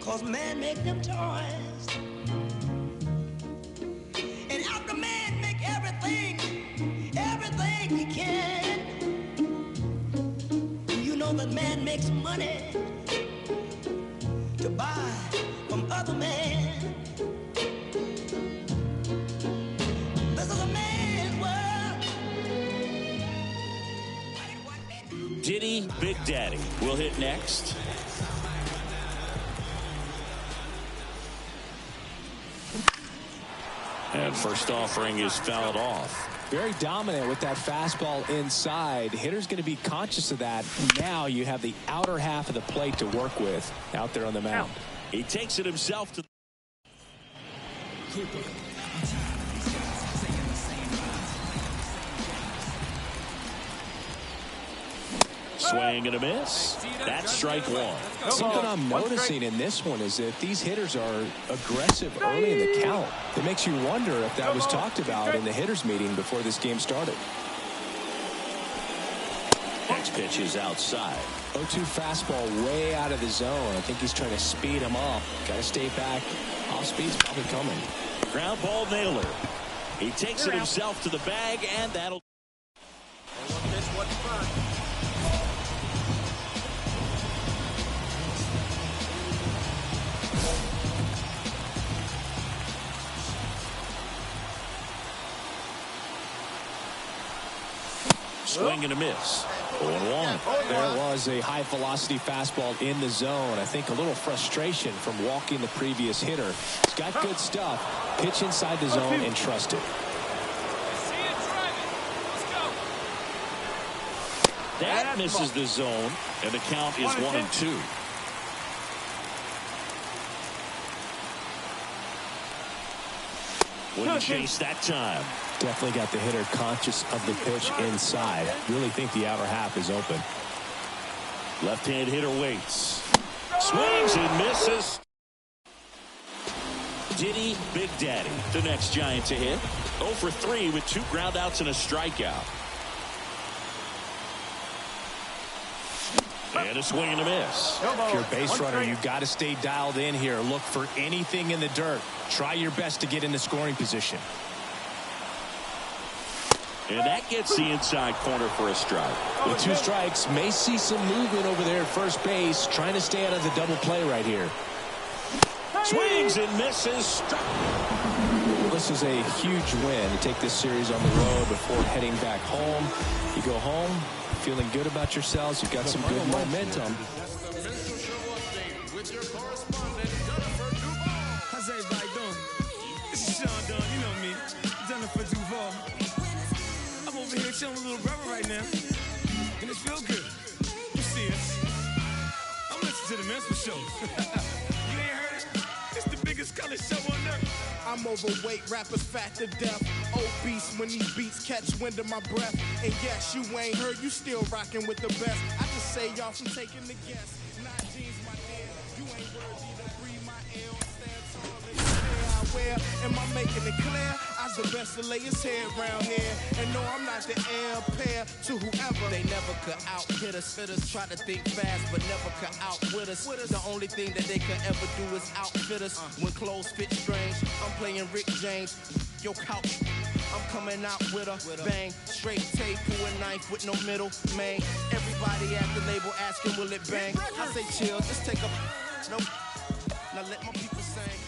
'cause man make them toys. And after man make everything he can, you know that man makes money to buy from other men. This is a man's world. Diddy Big Daddy will hit next. And first offering is fouled off. Very dominant with that fastball inside. Hitter's going to be conscious of that. Now you have the outer half of the plate to work with out there on the mound. He takes it himself to swing and a miss. That's strike one. Something I'm noticing in this one is that these hitters are aggressive early in the count. It makes you wonder if that was talked about in the hitters meeting before this game started. Next pitch is outside. 0-2 fastball way out of the zone. I think he's trying to speed him up. Got to stay back. Off speed's probably coming. Ground ball nailer. He takes it himself to the bag, and that'll. Swing and a miss. 0-1. There was a high velocity fastball in the zone. I think a little frustration from walking the previous hitter. He's got good stuff. Pitch inside the zone and trust it. That misses the zone, and the count is 1-2. Wouldn't chase that time. Definitely got the hitter conscious of the pitch inside. Really think the outer half is open. Left-hand hitter waits. Swings and misses. Diddy Big Daddy, the next Giant to hit. 0 for 3 with 2 groundouts and a strikeout. And a swing and a miss. If you're a base runner, you've got to stay dialed in here. Look for anything in the dirt. Try your best to get in the scoring position. And that gets the inside corner for a strike. With 2 strikes, may see some movement over there at first base. Trying to stay out of the double play right here. Swings and misses. Well, this is a huge win to take this series on the road before heading back home. You go home feeling good about yourselves. You've got some good momentum. How's everybody doing? This is Sean Dunn, you know me. Jennifer Duval. I'm over here chilling with little brother right now. And it's feel good. You see us. I'm listening to the Men's Show. You ain't heard it? It's the biggest color show on earth. I'm overweight, rappers fat to death. Obese when these beats catch wind of my breath. And yes, you ain't heard, you still rocking with the best. I just say y'all from taking the guess. Not jeans, my dear. You ain't worthy to breathe my air. Stand tall in the hair I wear. Am I making it clear? I's the best to lay his head around here. And no, I'm not the heir pair to whoever. They never could out-hit us. Fitters try to think fast, but never could outwit us. The only thing that they could ever do is outfit us. When clothes fit strange, I'm playing Rick James. Yo, couch. I'm coming out with a bang. Straight tape, pull a knife with no middle, man. Everybody at the label asking, will it bang? I say chill, just take a... Nope. Now let my people sing.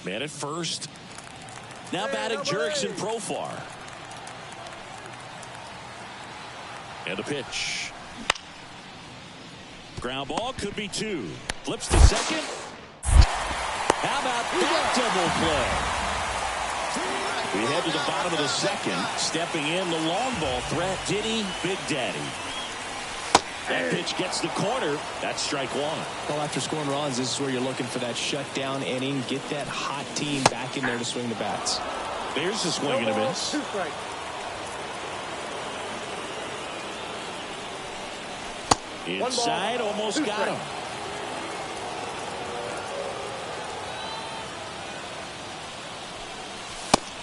Man at first. Now batting Jurickson Profar. And a pitch. Ground ball could be 2. Flips to second. How about that double play? We head to the bottom of the second. Stepping in, the long ball threat, Diddy Big Daddy. That pitch gets the corner. That's strike 1. Well, after scoring runs, this is where you're looking for that shutdown inning. Get that hot team back in there to swing the bats. There's the swing and a miss. Inside, almost got him.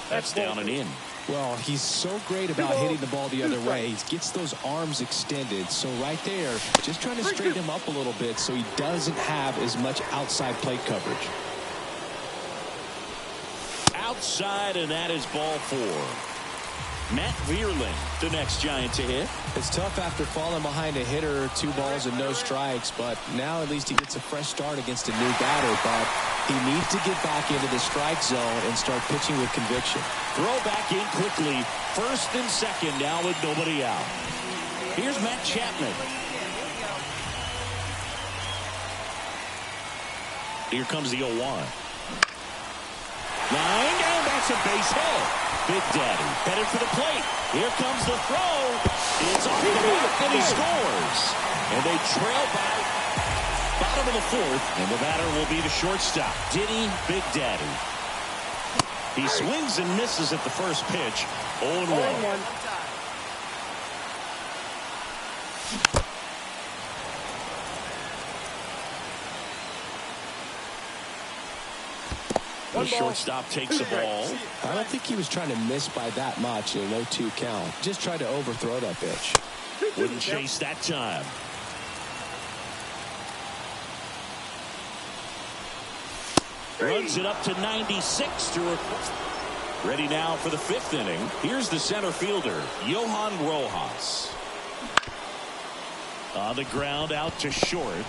That's down and in. Well, he's so great about hitting the ball the other way. He gets those arms extended. So right there, just trying to straighten him up a little bit so he doesn't have as much outside plate coverage. Outside, and that is ball 4. Matt Vierling, the next Giant to hit. It's tough after falling behind a hitter, 2 balls and no strikes, but now at least he gets a fresh start against a new batter. But he needs to get back into the strike zone and start pitching with conviction. Throw back in quickly. First and second now with nobody out. Here's Matt Chapman. Here comes the 0-1. Line, and that's a base hit. Big Daddy headed for the plate. Here comes the throw. It's off the bat, and he scores. And they trail by bottom of the 4th, and the batter will be the shortstop, Diddy Big Daddy. He swings and misses at the first pitch. 0-1. The shortstop takes the ball. I don't think he was trying to miss by that much in a 0-2 count. Just tried to overthrow that pitch. Wouldn't chase that time. Runs it up to 96 to request. Ready now for the 5th inning. Here's the center fielder, Johan Rojas. On the ground out to short.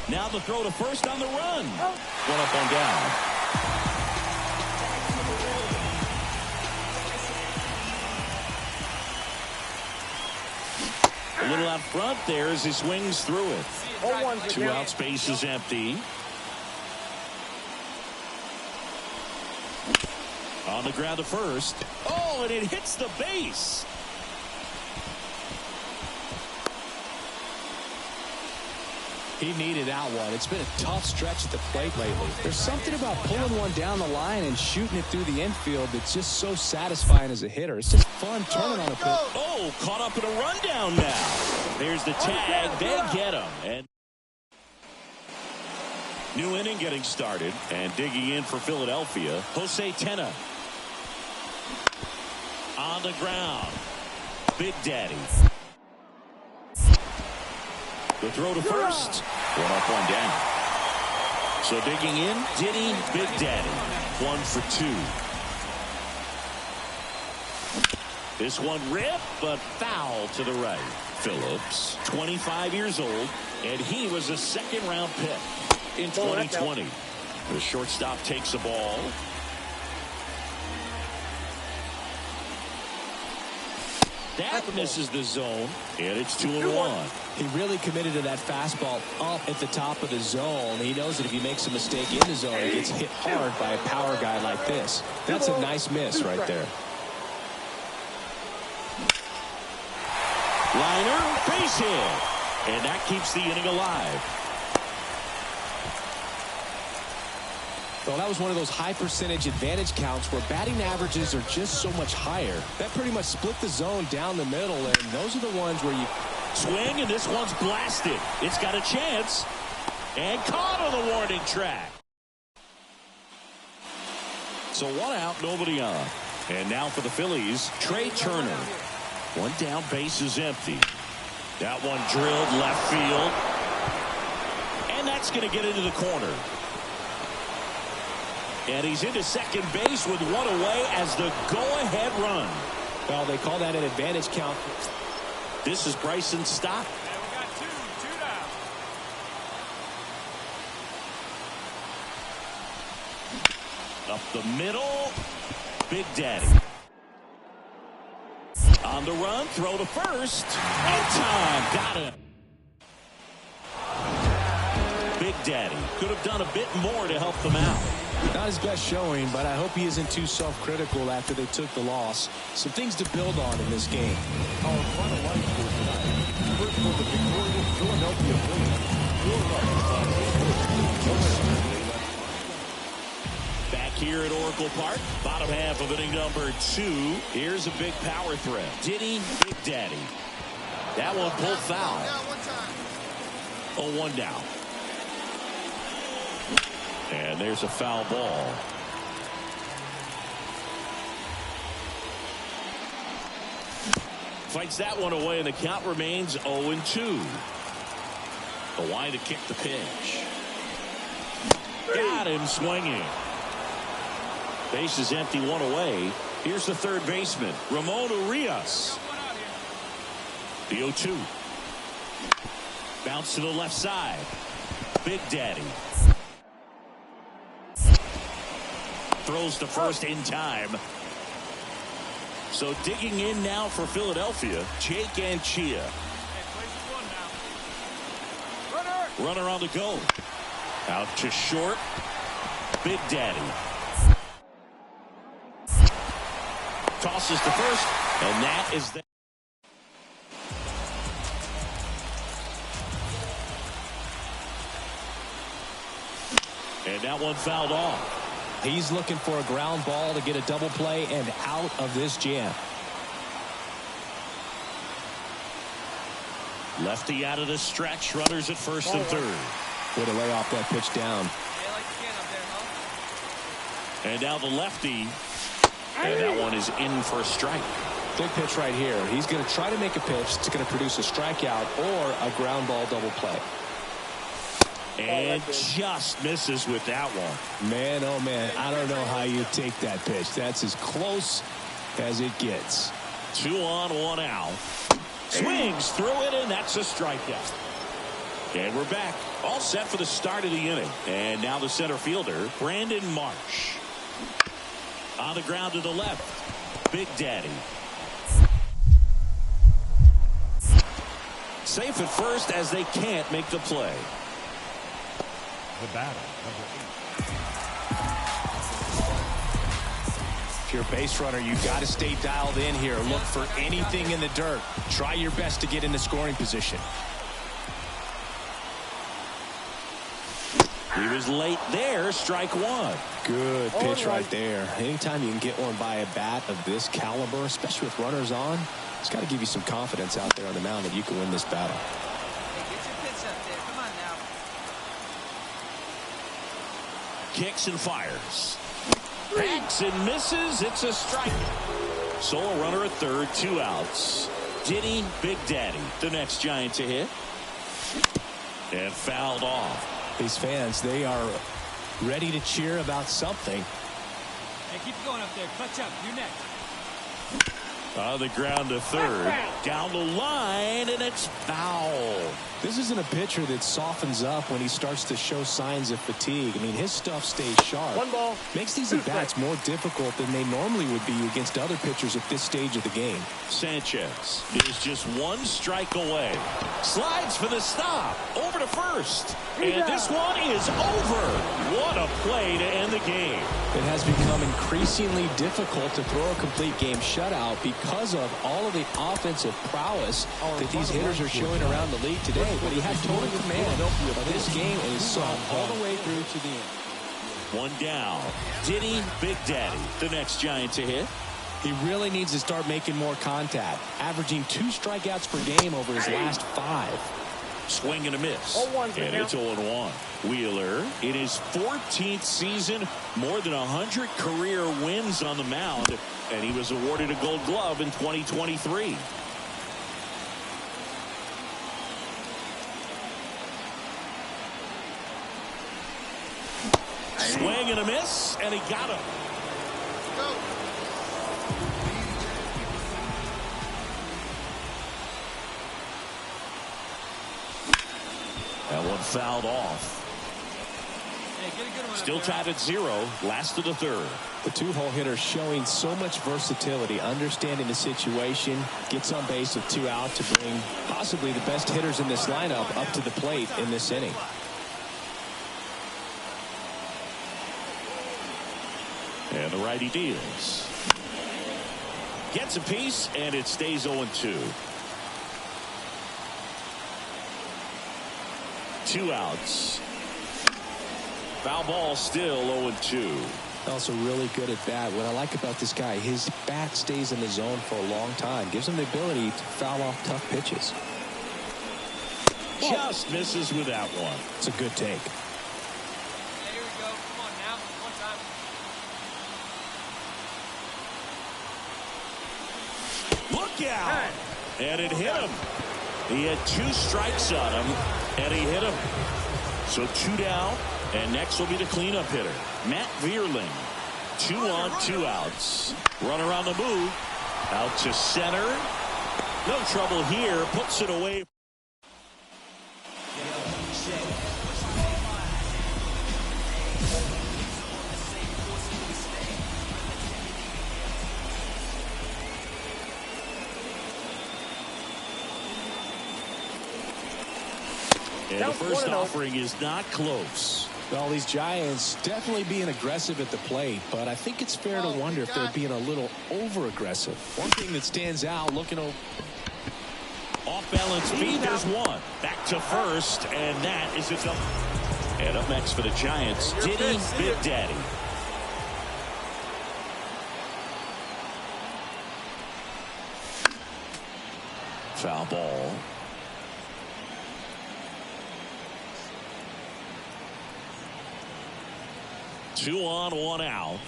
Now the throw to first on the run. One up, one down. A little out front there as he swings through it. 2 outs, base is empty. On the ground to first. Oh, and it hits the base. He needed that one. It's been a tough stretch at the plate lately. There's something about pulling one down the line and shooting it through the infield that's just so satisfying as a hitter. It's just fun turning on a pitch. Oh, caught up in a rundown now. There's the tag. They get him. And new inning getting started. And digging in for Philadelphia, Jose Tena. On the ground. Big Daddy. The throw to first. 1 up, 1 down. So digging in, Diddy Big Daddy. 1 for 2. This one ripped, but foul to the right. Phillips, 25 years old, and he was a 2nd-round pick in 2020. The shortstop takes the ball. That misses the zone, and it's 2-1. He really committed to that fastball up at the top of the zone. He knows that if he makes a mistake in the zone, he gets hit hard by a power guy like this. That's a nice miss right there. Liner, base hit, and that keeps the inning alive. Well, that was one of those high percentage advantage counts where batting averages are just so much higher. That pretty much split the zone down the middle, and those are the ones where you swing, and this one's blasted. It's got a chance, and caught on the warning track. So 1 out, nobody on. And now for the Phillies, Trey Turner. 1 down, base is empty. That one drilled left field, and that's going to get into the corner. And he's into second base with 1 away as the go-ahead run. Well, they call that an advantage count. This is Bryson Stott. And we got two down. Up the middle, Big Daddy. On the run, throw to first. And time, got him. Big Daddy could have done a bit more to help them out. Not his best showing, but I hope he isn't too self-critical after they took the loss. Some things to build on in this game. Our final line score tonight. First for the victorious Philadelphia Phillies. Back here at Oracle Park, bottom half of inning number 2. Here's a big power threat. Diddy Big Daddy. That one pulled foul. 0-1 down. And there's a foul ball. Fights that one away, and the count remains 0-2. The line to kick the pitch. Got him swinging. Base is empty, one away. Here's the third baseman, Ramon Urias. The 0-2. Bounce to the left side. Big Daddy. Throws to first in time. So digging in now for Philadelphia, Jake Anchia. Runner on the go. Out to short. Big Daddy. Tosses to first, and that is the. And that one fouled off. He's looking for a ground ball to get a double play and out of this jam. Lefty out of the stretch. Runners at first and third. Way to lay off that pitch down. And now the lefty. And that one is in for a strike. Big pitch right here. He's going to try to make a pitch that's going to produce a strikeout or a ground ball double play. And just misses with that one. Man, oh man, I don't know how you take that pitch. That's as close as it gets. 2 on, 1 out. Swings through it, and that's a strikeout. And we're back. All set for the start of the inning. And now the center fielder, Brandon Marsh. On the ground to the left. Big Daddy. Safe at first as they can't make the play. The batter, number 8. If you're a base runner, you've got to stay dialed in here. Look for anything in the dirt. Try your best to get in the scoring position. He was late there. Strike one. Good pitch right there. Anytime you can get one by a bat of this caliber, especially with runners on, it's got to give you some confidence out there on the mound that you can win this battle. Kicks and fires. Hacks and misses. It's a strike. Solo runner at third, 2 outs. Diddy, Big Daddy, the next Giant to hit. And fouled off. These fans, they are ready to cheer about something. Hey, keep going up there. Clutch up. You're next. On the ground to third. Down the line, and it's foul. This isn't a pitcher that softens up when he starts to show signs of fatigue. I mean, his stuff stays sharp. 1 ball. Makes these at-bats more difficult than they normally would be against other pitchers at this stage of the game. Sanchez is just 1 strike away. Slides for the stop. Over to first. And this one is over. What a play to end the game. It has become increasingly difficult to throw a complete game shutout because of all of the offensive prowess that these hitters are showing around the league today. But he had total command of this game, and he saw it all the way through to the end. 1 down. Diddy, Big Daddy, the next Giant to hit. He really needs to start making more contact, averaging 2 strikeouts per game over his last 5. Swing and a miss. And it's 0-1. Wheeler in his 14th season, more than 100 career wins on the mound, and he was awarded a Gold Glove in 2023. Swing and a miss, and he got him. That one fouled off. Hey, get a good one. Still tied at 0. Last of the third. The 2-hole hitter showing so much versatility, understanding the situation, gets on base with 2 out to bring possibly the best hitters in this lineup up to the plate in this inning. And the righty deals. Gets a piece, and it stays 0-2. 2 outs. Foul ball still 0-2. Also really good at bat. What I like about this guy, his bat stays in the zone for a long time. Gives him the ability to foul off tough pitches. Just misses with that one. It's a good take. Hey, here we go. Come on now. One time. Look out! and it hit him. He had 2 strikes on him, and he hit him. So 2 down, and next will be the cleanup hitter, Matt Vierling. 2 on, 2 outs. Runner on the move. Out to center. No trouble here. Puts it away. And the first offering is not close. Well, these Giants definitely being aggressive at the plate, but I think it's fair to wonder if they're being a little over-aggressive. One thing that stands out, looking over. Off-balance feed, there's one. Back to first, and that is a double. And up next for the Giants, Diddy Big Daddy. Foul ball. Two on, 1 out.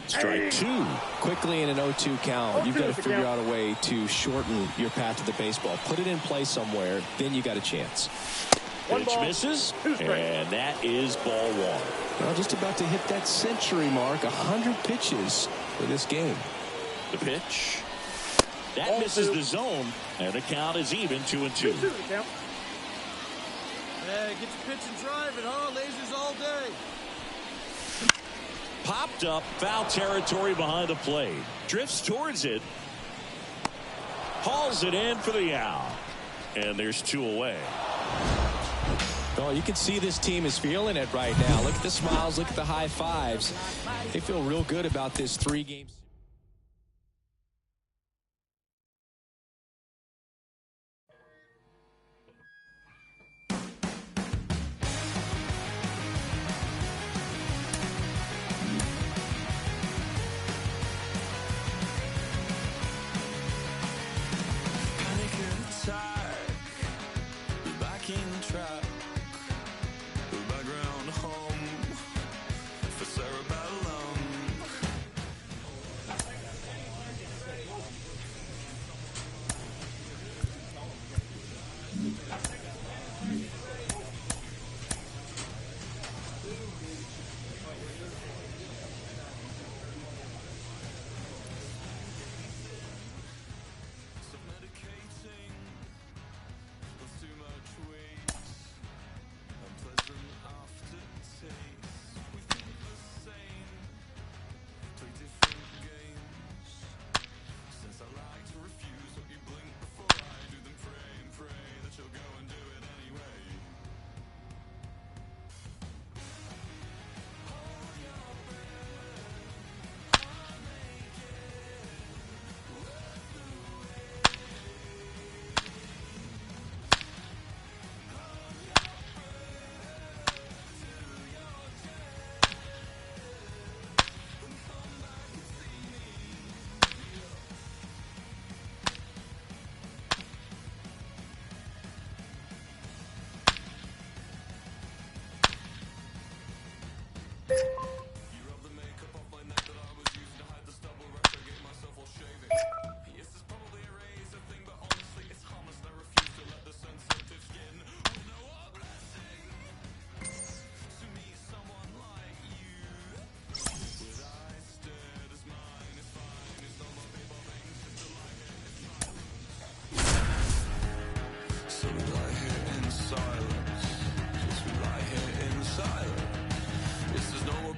Strike 2. Quickly in an 0-2 count, you've got to figure out a way to shorten your path to the baseball. Put it in play somewhere, then you got a chance. Pitch misses, and that is ball 1. Well, just about to hit that century mark, 100 pitches for this game. The pitch. That misses the zone, and the count is even, 2-2. Hey, get your pitch and drive it, huh? Lasers all day. Popped up, foul territory behind the plate. Drifts towards it. Hauls it in for the out. And there's 2 away. Oh, you can see this team is feeling it right now. Look at the smiles, look at the high fives. They feel real good about this 3-game.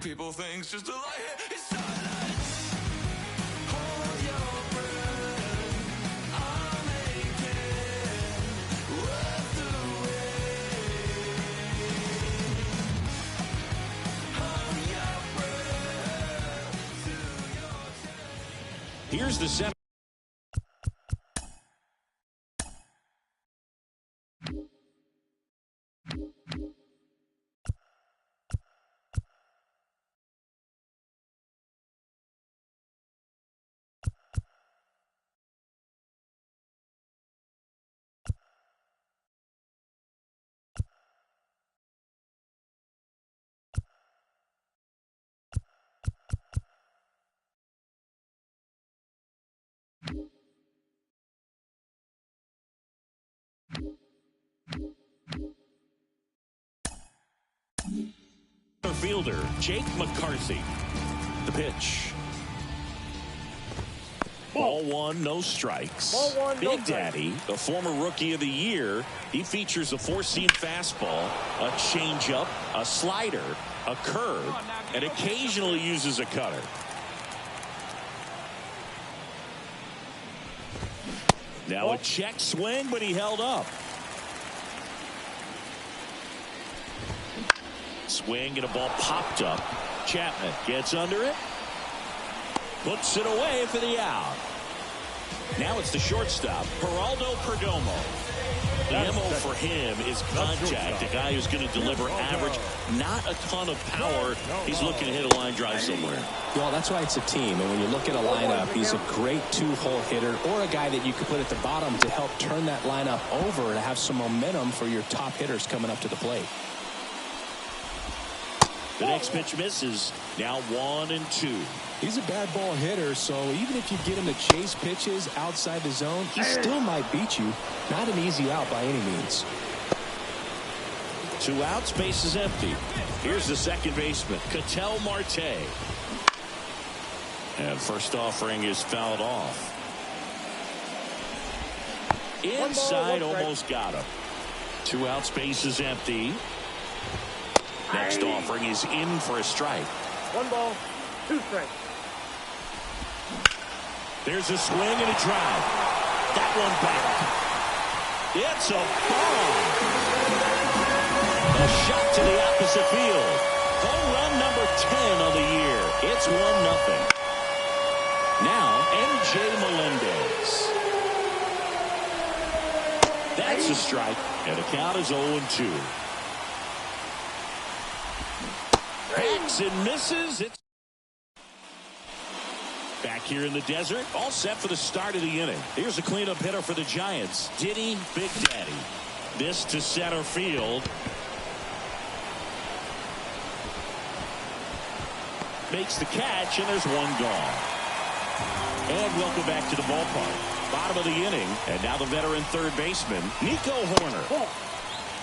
People things just to lie here in silence. Hold your breath. I'll make it worth the wait. Hold your breath till your Here's the 7. fielder, Jake McCarthy. The pitch. Ball one, no strikes. Ball one, no Big Daddy, the former Rookie of the Year, he features a four-seam fastball, a changeup, a slider, a curve, and occasionally uses a cutter. Now a check swing, but he held up. Swing and a ball popped up. Chapman gets under it. Puts it away for the out. Now it's the shortstop, Geraldo Perdomo. The MO for him is contact, a guy who's going to deliver average, not a ton of power. He's looking to hit a line drive somewhere. Well, that's why it's a team. And when you look at a lineup, he's a great two-hole hitter or a guy that you could put at the bottom to help turn that lineup over to have some momentum for your top hitters coming up to the plate. The next pitch misses. Now 1-2. He's a bad ball hitter, so even if you get him to chase pitches outside the zone, he still might beat you. Not an easy out by any means. 2 outs, base is empty. Here's the second baseman, Ketel Marte. And first offering is fouled off. Inside, almost got him. 2 outs, base is empty. Next offering is in for a strike. 1 ball, 2 strikes. There's a swing and a drive. That one back. It's a bomb. A shot to the opposite field. Home run number 10 of the year. It's 1-0. Now, MJ Melendez. That's a strike, and the count is 0-2. Hacks and misses. It's back here in the desert, all set for the start of the inning. Here's a cleanup hitter for the Giants, Diddy Big Daddy. This to center field. Makes the catch, and there's one gone. And welcome back to the ballpark. Bottom of the inning, and now the veteran third baseman, Nico Horner.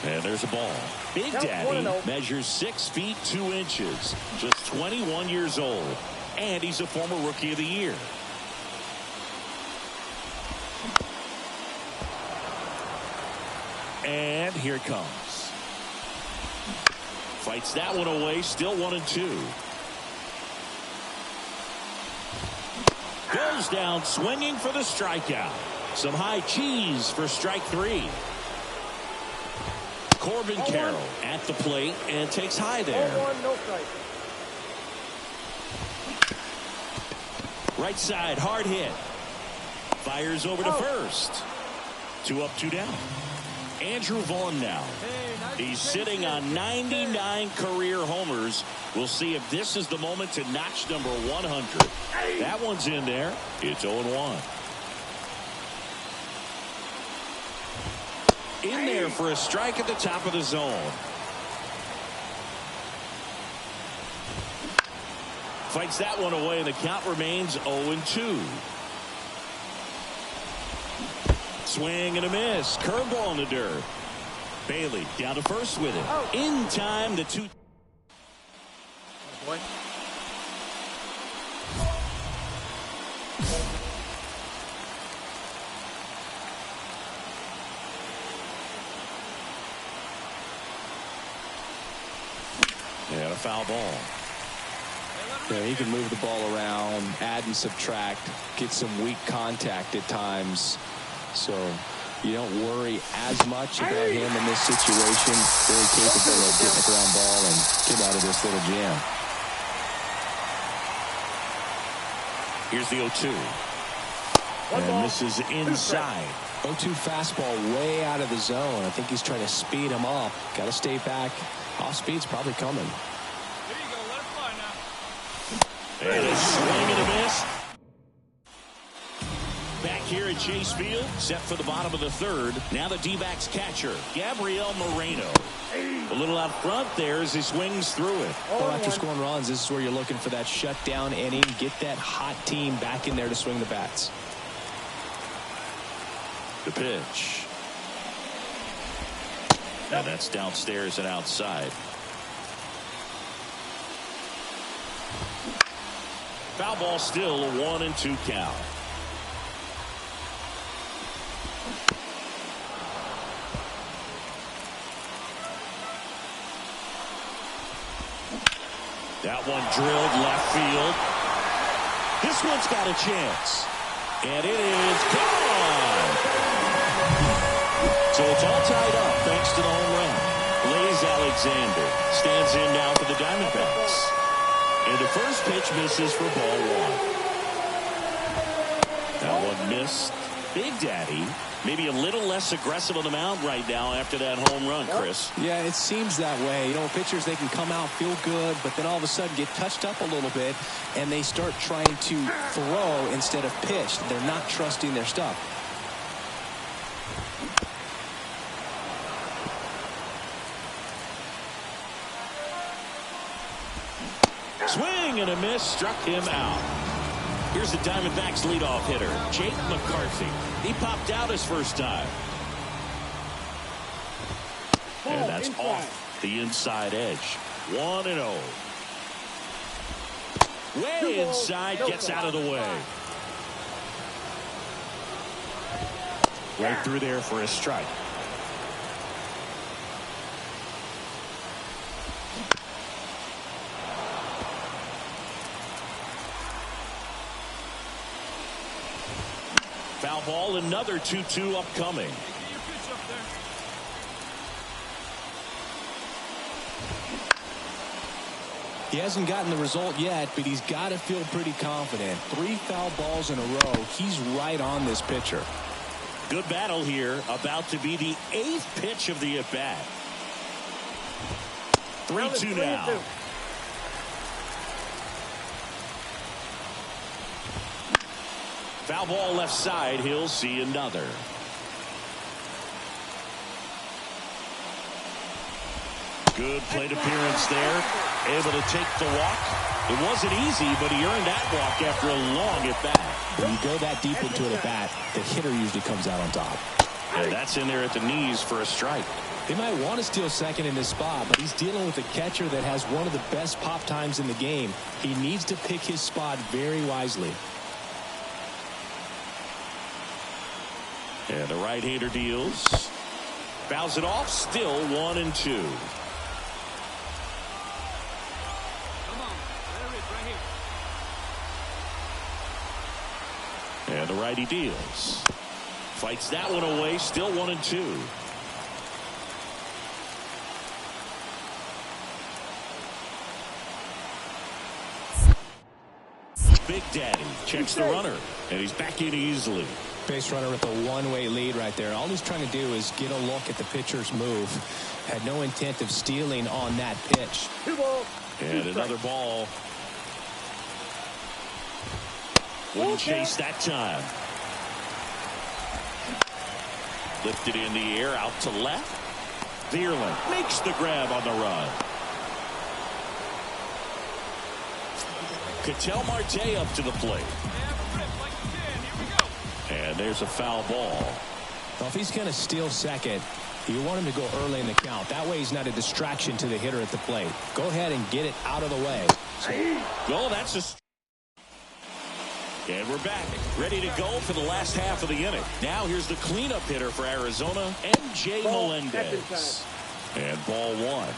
And there's a ball. Big Daddy measures 6 feet 2 inches, just 21 years old, and he's a former Rookie of the Year. And here it comes. Fights that one away, still 1-2. Goes down swinging for the strikeout. Some high cheese for strike 3. Corbin Carroll at the plate and takes high there. Right side, hard hit. Fires over to first. 2 up, 2 down. Andrew Vaughn now. He's sitting on 99 career homers. We'll see if this is the moment to notch number 100. That one's in there. It's 0-1. In there for a strike at the top of the zone. Fights that one away, and the count remains 0-2. Swing and a miss. Curveball in the dirt. Bailey down to first with it. In time, the 2. Boy. And a foul ball. Yeah, he can move the ball around, add and subtract, get some weak contact at times. So you don't worry as much about him in this situation. Very capable of getting a ground ball and get out of this little jam. Here's the 0-2. And this is inside. 0-2 fastball way out of the zone. I think he's trying to speed him up. Got to stay back. Off speed's probably coming. There you go. Let it fly now. And a swing and a miss. Back here at Chase Field, set for the bottom of the third. Now the D-backs catcher, Gabriel Moreno. A little out front there as he swings through it. Well, after scoring runs, this is where you're looking for that shutdown inning. Get that hot team back in there to swing the bats. The pitch. And that's downstairs and outside. Foul ball, still a 1-2 count. That one drilled left field. This one's got a chance. And it is gone. So it's all tied up thanks to the home run. Blaze Alexander stands in now for the Diamondbacks. And the first pitch misses for ball one. That one missed. Big Daddy maybe a little less aggressive on the mound right now after that home run, Chris. Yeah, it seems that way. You know, pitchers, they can come out, feel good, but then all of a sudden get touched up a little bit, and they start trying to throw instead of pitch. They're not trusting their stuff. Swing and a miss, struck him out. Here's the Diamondbacks leadoff hitter, Jake McCarthy. He popped out his first time. And that's off the inside edge. 1-0. Way inside, gets out of the way. Right through there for a strike. Foul ball, another 2-2 upcoming. He hasn't gotten the result yet, but he's got to feel pretty confident. 3 foul balls in a row. He's right on this pitcher. Good battle here. About to be the 8th pitch of the at-bat. 3-2 now. Foul ball left side. He'll see another. Good plate appearance there. Able to take the walk. It wasn't easy, but he earned that walk after a long at-bat. When you go that deep into an at-bat, the hitter usually comes out on top. And that's in there at the knees for a strike. They might want to steal second in this spot, but he's dealing with a catcher that has one of the best pop times in the game. He needs to pick his spot very wisely. And the right-hander deals. Fouls it off. Still 1-2. And the righty deals. Fights that one away. Still 1-2. Big Daddy checks the runner, and he's back in easily. Base runner with a one-way lead right there. All he's trying to do is get a look at the pitcher's move. Had no intent of stealing on that pitch. And another ball. Wouldn't chase that time. Lifted in the air, out to left. Vierland makes the grab on the run. Ketel Marte up to the plate. And there's a foul ball. Well, if he's going to steal second, you want him to go early in the count. That way he's not a distraction to the hitter at the plate. Go ahead and get it out of the way. Well, that's a... And we're back, ready to go for the last half of the inning. Now here's the cleanup hitter for Arizona, MJ Melendez. And ball one.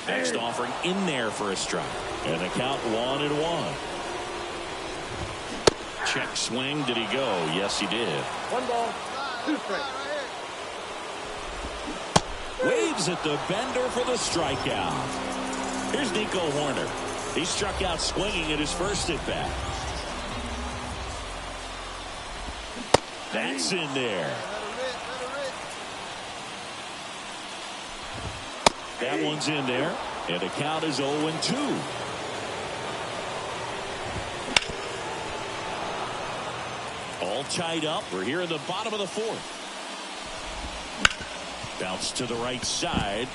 Next offering in there for a strike. And the count 1-1. Check swing. Did he go? Yes, he did. 1 ball, 2 strikes. Waves at the bender for the strikeout. Here's Nico Horner. He struck out swinging at his first at-bat. That's in there. That one's in there. And the count is 0-2. All tied up. We're here in the bottom of the 4th. Bounce to the right side.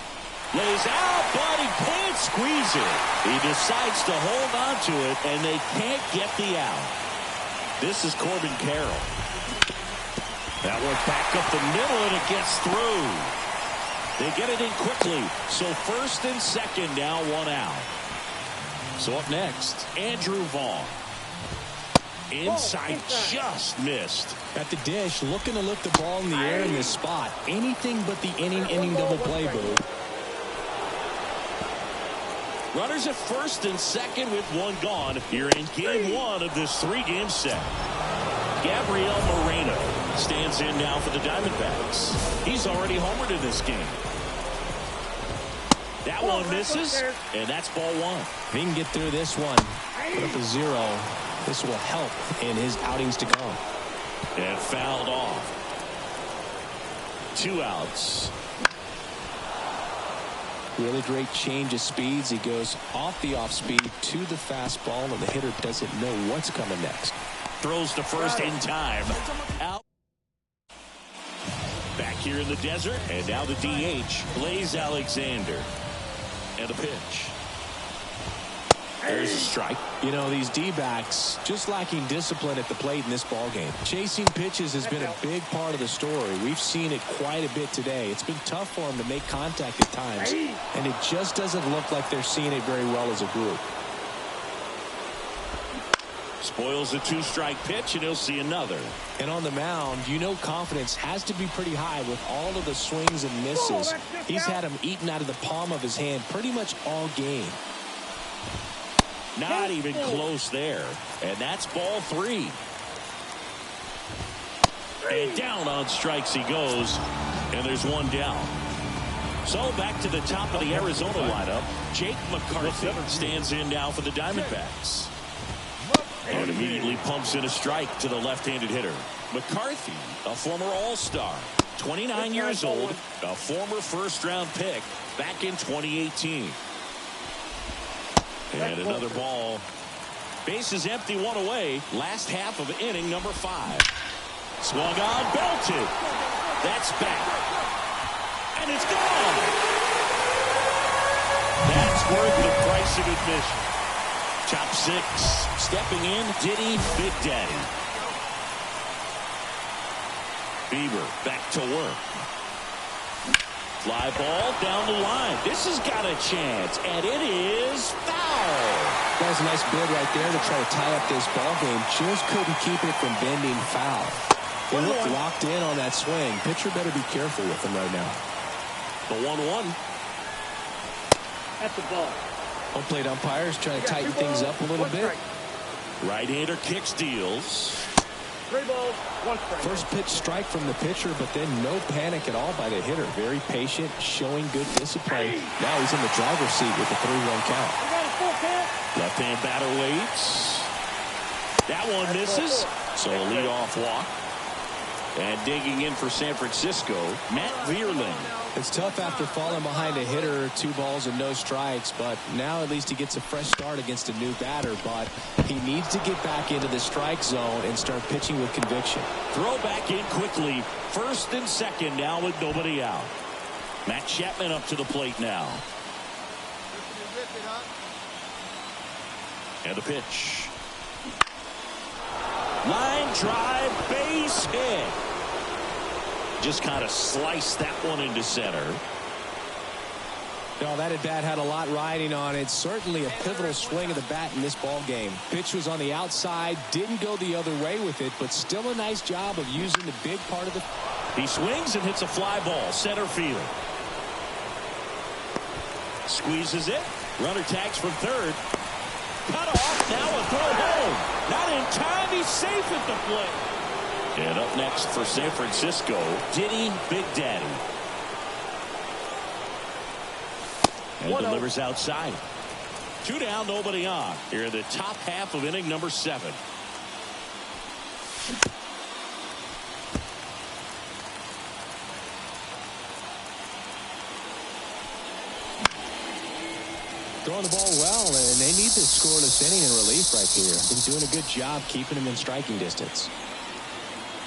Lays out, but he can't squeeze it. He decides to hold on to it, and they can't get the out. This is Corbin Carroll. That one back up the middle, and it gets through. They get it in quickly. So first and second, now 1 out. So up next, Andrew Vaughn. Inside, just missed. At the dish, looking to lift the ball in the air in this spot. Anything but the inning double play, Boo. Runners at first and second with one gone here in game one of this three-game set. Gabriel Moreno stands in now for the Diamondbacks. He's already homered in this game. That one misses, and that's ball one. If he can get through this one, put up a 0, this will help in his outings to come. And fouled off. 2 outs. Really great change of speeds. He goes off the off speed to the fastball, and the hitter doesn't know what's coming next. Throws to first in time. Out. Back here in the desert, and now the DH, Blaze Alexander. And a pitch. There's a strike. You know, these D-backs just lacking discipline at the plate in this ballgame. Chasing pitches has been a big part of the story. We've seen it quite a bit today. It's been tough for them to make contact at times, and it just doesn't look like they're seeing it very well as a group. Spoils a 2-strike pitch, and he'll see another. And on the mound, you know confidence has to be pretty high with all of the swings and misses. He's had them eaten out of the palm of his hand pretty much all game. Not even close there. And that's ball 3. And down on strikes he goes. And there's one down. So back to the top of the Arizona lineup. Jake McCarthy stands in now for the Diamondbacks. And immediately pumps in a strike to the left-handed hitter. McCarthy, a former All-Star, 29 years old, a former first-round pick back in 2018. And another ball. Bases empty, 1 away. Last half of inning number 5. Swung on, belted. That's back. And it's gone. That's worth the price of admission. Top 6. Stepping in, Diddy Big Daddy. Bieber back to work. Fly ball down the line. This has got a chance, and it is foul. That was a nice bid right there to try to tie up this ball game. Just couldn't keep it from bending foul. They look locked in on that swing. Pitcher better be careful with him right now. The 1-1. At the ball. Home plate umpires trying to tighten things up a little bit. Right-hander kicks, deals. 3 balls, 1 strike. First pitch strike from the pitcher, but then no panic at all by the hitter. Very patient, showing good discipline. Now he's in the driver's seat with a 3-1 count. Left-hand batter waits. That one misses. So a leadoff walk. And digging in for San Francisco, Matt Vierling. It's tough after falling behind a hitter, 2 balls and no strikes, but now at least he gets a fresh start against a new batter, but he needs to get back into the strike zone and start pitching with conviction. Throw back in quickly. First and second now with nobody out. Matt Chapman up to the plate now. And the pitch. Line drive, base hit. Just kind of sliced that one into center. No, that at bat had a lot riding on it. Certainly a pivotal swing of the bat in this ball game. Pitch was on the outside, didn't go the other way with it, but still a nice job of using the big part of the. He swings and hits a fly ball, center field. Squeezes it. Runner tags from third. Cut off. Now a throw home. Not in time. He's safe at the plate. And up next for San Francisco, Diddy Big Daddy. And delivers outside. 2 down, nobody on. Here in the top half of inning number 7. Throwing the ball well, and they need this scoreless inning in relief right here. Been doing a good job keeping him in striking distance.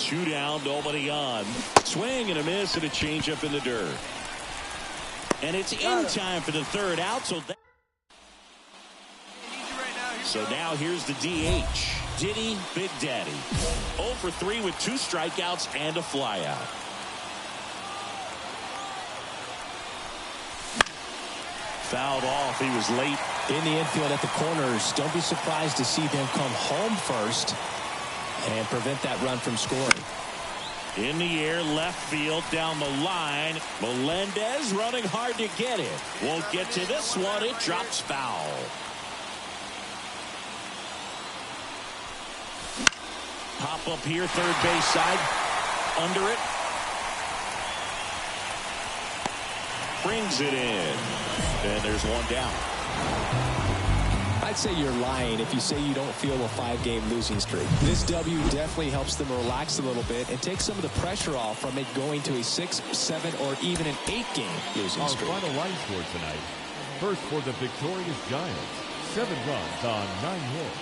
2 down, nobody on. Swing and a miss and a changeup in the dirt. And it's in time for the 3rd out. So now here's the DH, Diddy Big Daddy. 0 for 3 with 2 strikeouts and a flyout. Fouled off. He was late In the infield at the corners, don't be surprised to see them come home first and prevent that run from scoring. In the air, left field, down the line. Melendez running hard to get it. Won't get to this one. It drops foul. Pop up here, third base side. Under it. Brings it in. And there's one down. I'd say you're lying if you say you don't feel a 5-game losing streak. This W definitely helps them relax a little bit and take some of the pressure off from it going to a 6, 7, or even an 8-game losing streak. Our final line score tonight. First for the victorious Giants. 7 runs on 9 hits.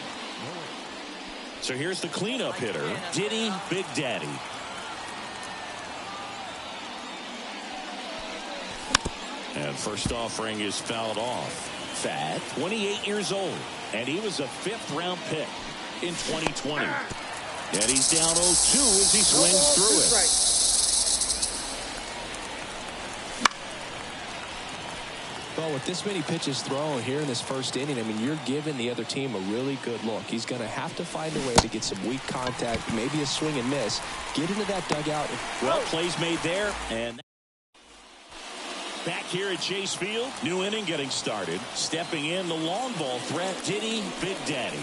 So here's the cleanup hitter, Diddy Big Daddy. And first offering is fouled off. Fat, 28 years old, and he was a 5th-round pick in 2020. And he's down 0-2 as he swings through it. Well, with this many pitches thrown here in this first inning, I mean, you're giving the other team a really good look. He's going to have to find a way to get some weak contact, maybe a swing and miss, get into that dugout. Well, plays made there, and back here at Chase Field, new inning getting started. Stepping in, the long ball threat, Diddy Big Daddy.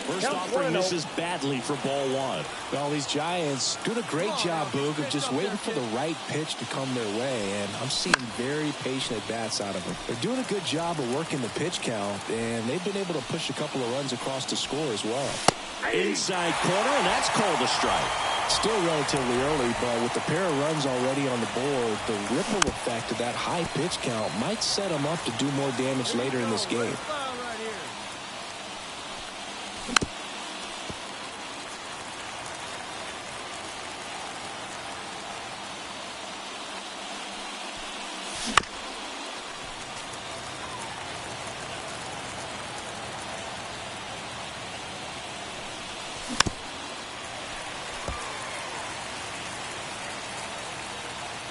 First offering misses badly for ball 1. Well, these Giants doing a great job, Boog, of just waiting for the right pitch to come their way, and I'm seeing very patient at-bats out of them. They're doing a good job of working the pitch count, and they've been able to push a couple of runs across the score as well. Inside corner, and that's called a strike. Still relatively early, but with the pair of runs already on the board, the ripple effect of that high pitch count might set them up to do more damage later in this game.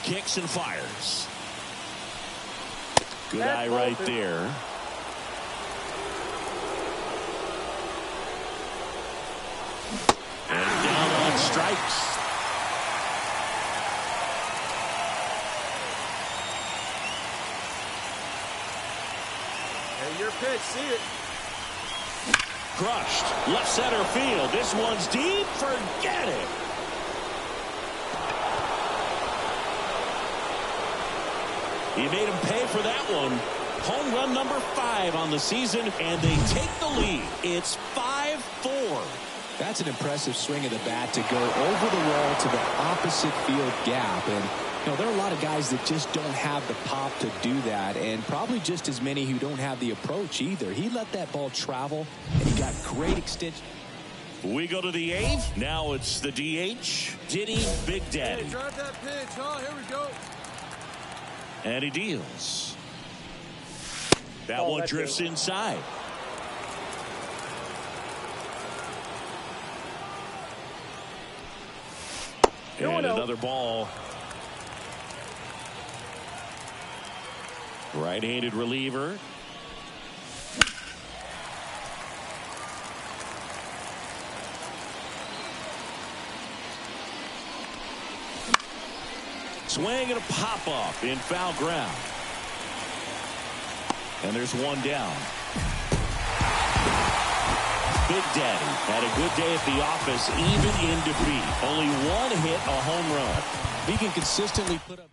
Kicks and fires. Good eye right there. And down on strikes. Hey, your pitch, see it. Crushed. Left center field. This one's deep. Forget it. He made him pay for that one. Home run number 5 on the season, and they take the lead. It's 5-4. That's an impressive swing of the bat to go over the wall to the opposite field gap. And, you know, there are a lot of guys that just don't have the pop to do that, and probably just as many who don't have the approach either. He let that ball travel, and he got great extension. We go to the 8th. Now it's the DH, Diddy Big Daddy. Hey, drive that pitch, huh? Here we go. And he deals. That one drifts inside. And another ball. Right-handed reliever. Swing and a pop-up in foul ground. And there's one down. Big Daddy had a good day at the office, even in defeat. Only one hit, a home run. He can consistently put up.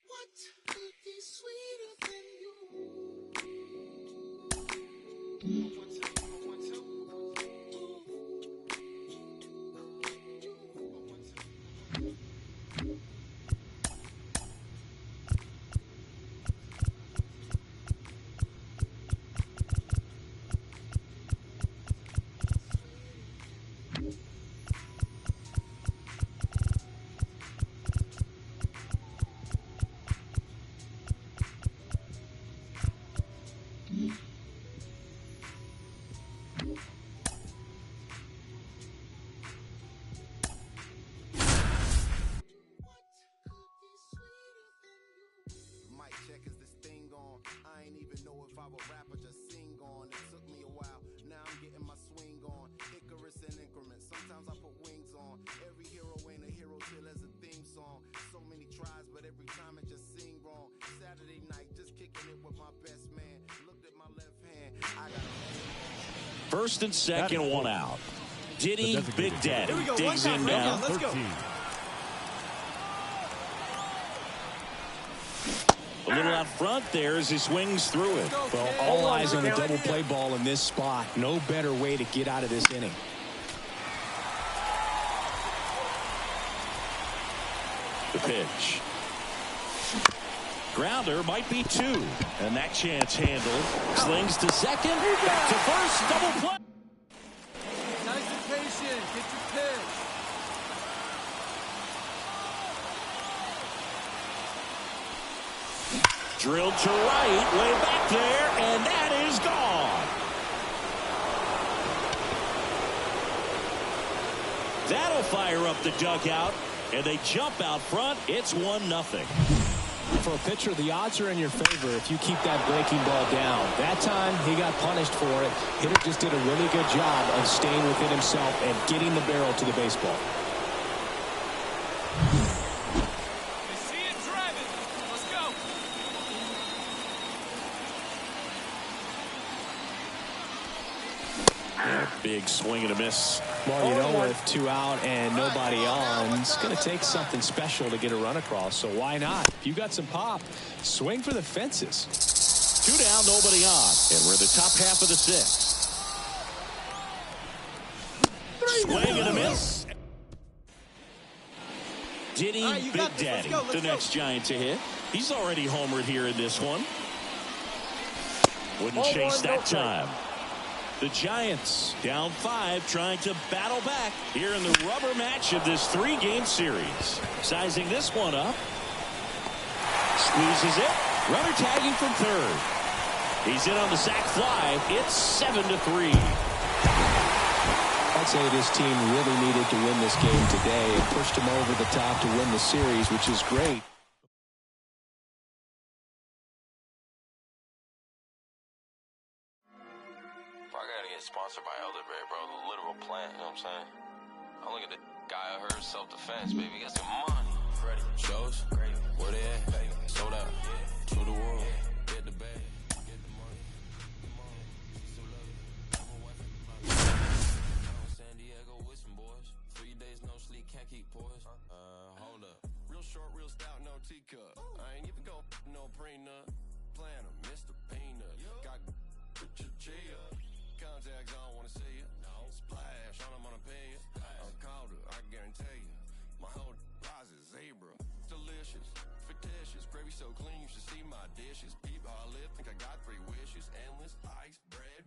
What could be sweeter than you? First and second, one out. Diddy Big Daddy Here we go. digs One in time, now. let's go. 13. A little out front there as he swings through it. Well, all eyes on the double play ball in this spot. No better way to get out of this inning. The pitch. Grounder might be 2. And that chance handled. Slings to second. Back to first. Double play. Nice and patient. Get your pitch. Drilled to right. Way back there. And that is gone. That'll fire up the dugout. And they jump out front. It's 1-0. For a pitcher, the odds are in your favor if you keep that breaking ball down. That time, he got punished for it. Hitter just did a really good job of staying within himself and getting the barrel to the baseball. They see it driving. Let's go. Big swing and a miss. Well, you know, with 2 out and nobody on, it's going to take something special to get a run across. So why not? If you got some pop, swing for the fences. 2 down, nobody on. And we're the top half of the 6th. Swing and a miss. Diddy Big Daddy, the next Giant to hit. He's already homered here in this one. Wouldn't chase that time. The Giants down 5, trying to battle back here in the rubber match of this 3-game series. Sizing this one up. Squeezes it. Runner tagging from third. He's in on the sac fly. It's 7-3. I'd say this team really needed to win this game today and pushed them over the top to win the series, which is great. Sponsored by Elderberry, bro. The literal plant, you know what I'm saying? I look at the guy I heard self-defense, baby. Got some money. Ready. Shows. Great. Where they at? Sold out. To the world. Get the bag. Get the money. San Diego with some boys. 3 days no sleep, can't keep poised. Hold up. Real short, real stout, no teacup. I ain't even go no prenup. Planner, Mr. Peanut. Got Richard Chia. Contacts, I don't wanna see you. No. Splash, I'm gonna pay you. I'm called her, I guarantee you. My whole rise is zebra. Delicious, fictitious, gravy so clean you should see my dishes. Peep how I live, think I got 3 wishes. Endless ice, bread.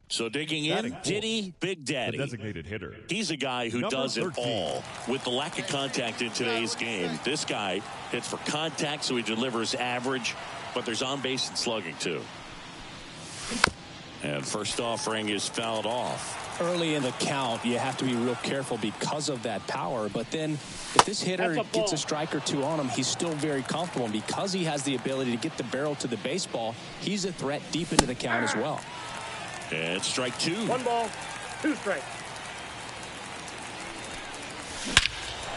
So digging in, Diddy Big Daddy. The designated hitter. He's a guy who does it all. With the lack of contact in today's game, this guy hits for contact, so he delivers average, but there's on base and slugging too. And first offering is fouled off. Early in the count, you have to be real careful because of that power. But then if this hitter gets a strike or 2 on him, he's still very comfortable. And because he has the ability to get the barrel to the baseball, he's a threat deep into the count as well. And strike 2. 1 ball, 2 strikes.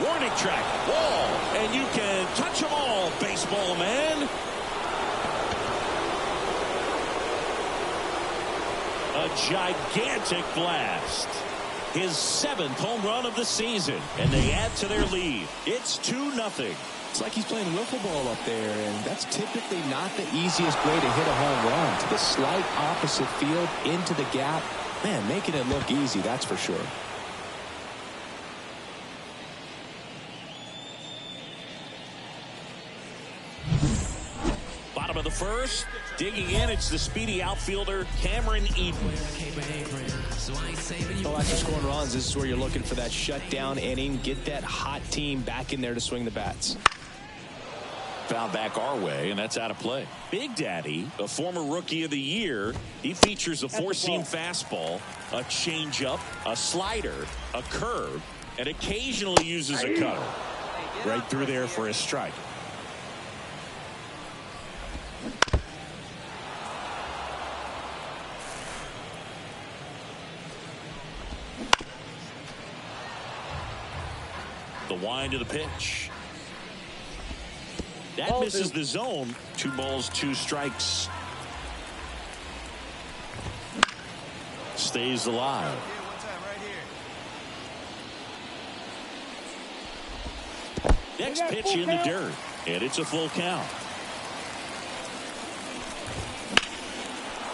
Warning track, wall, and you can touch them all, baseball man. A gigantic blast. His 7th home run of the season, and they add to their lead. It's 2-0. It's like he's playing wiffle ball up there, and that's typically not the easiest way to hit a home run. To the slight opposite field, into the gap. Man, making it look easy, that's for sure. Bottom of the first, digging in, it's the speedy outfielder Cameron Eden. Well, after scoring runs, this is where you're looking for that shutdown inning. Get that hot team back in there to swing the bats. Foul back our way, and that's out of play. Big Daddy, a former Rookie of the Year, he features a 4-seam fastball, a changeup, a slider, a curve, and occasionally uses a cutter. Right through there for a strike. The wind of the pitch. That misses the zone. 2 balls, 2 strikes. stays alive. Next pitch in the dirt, and it's a full count.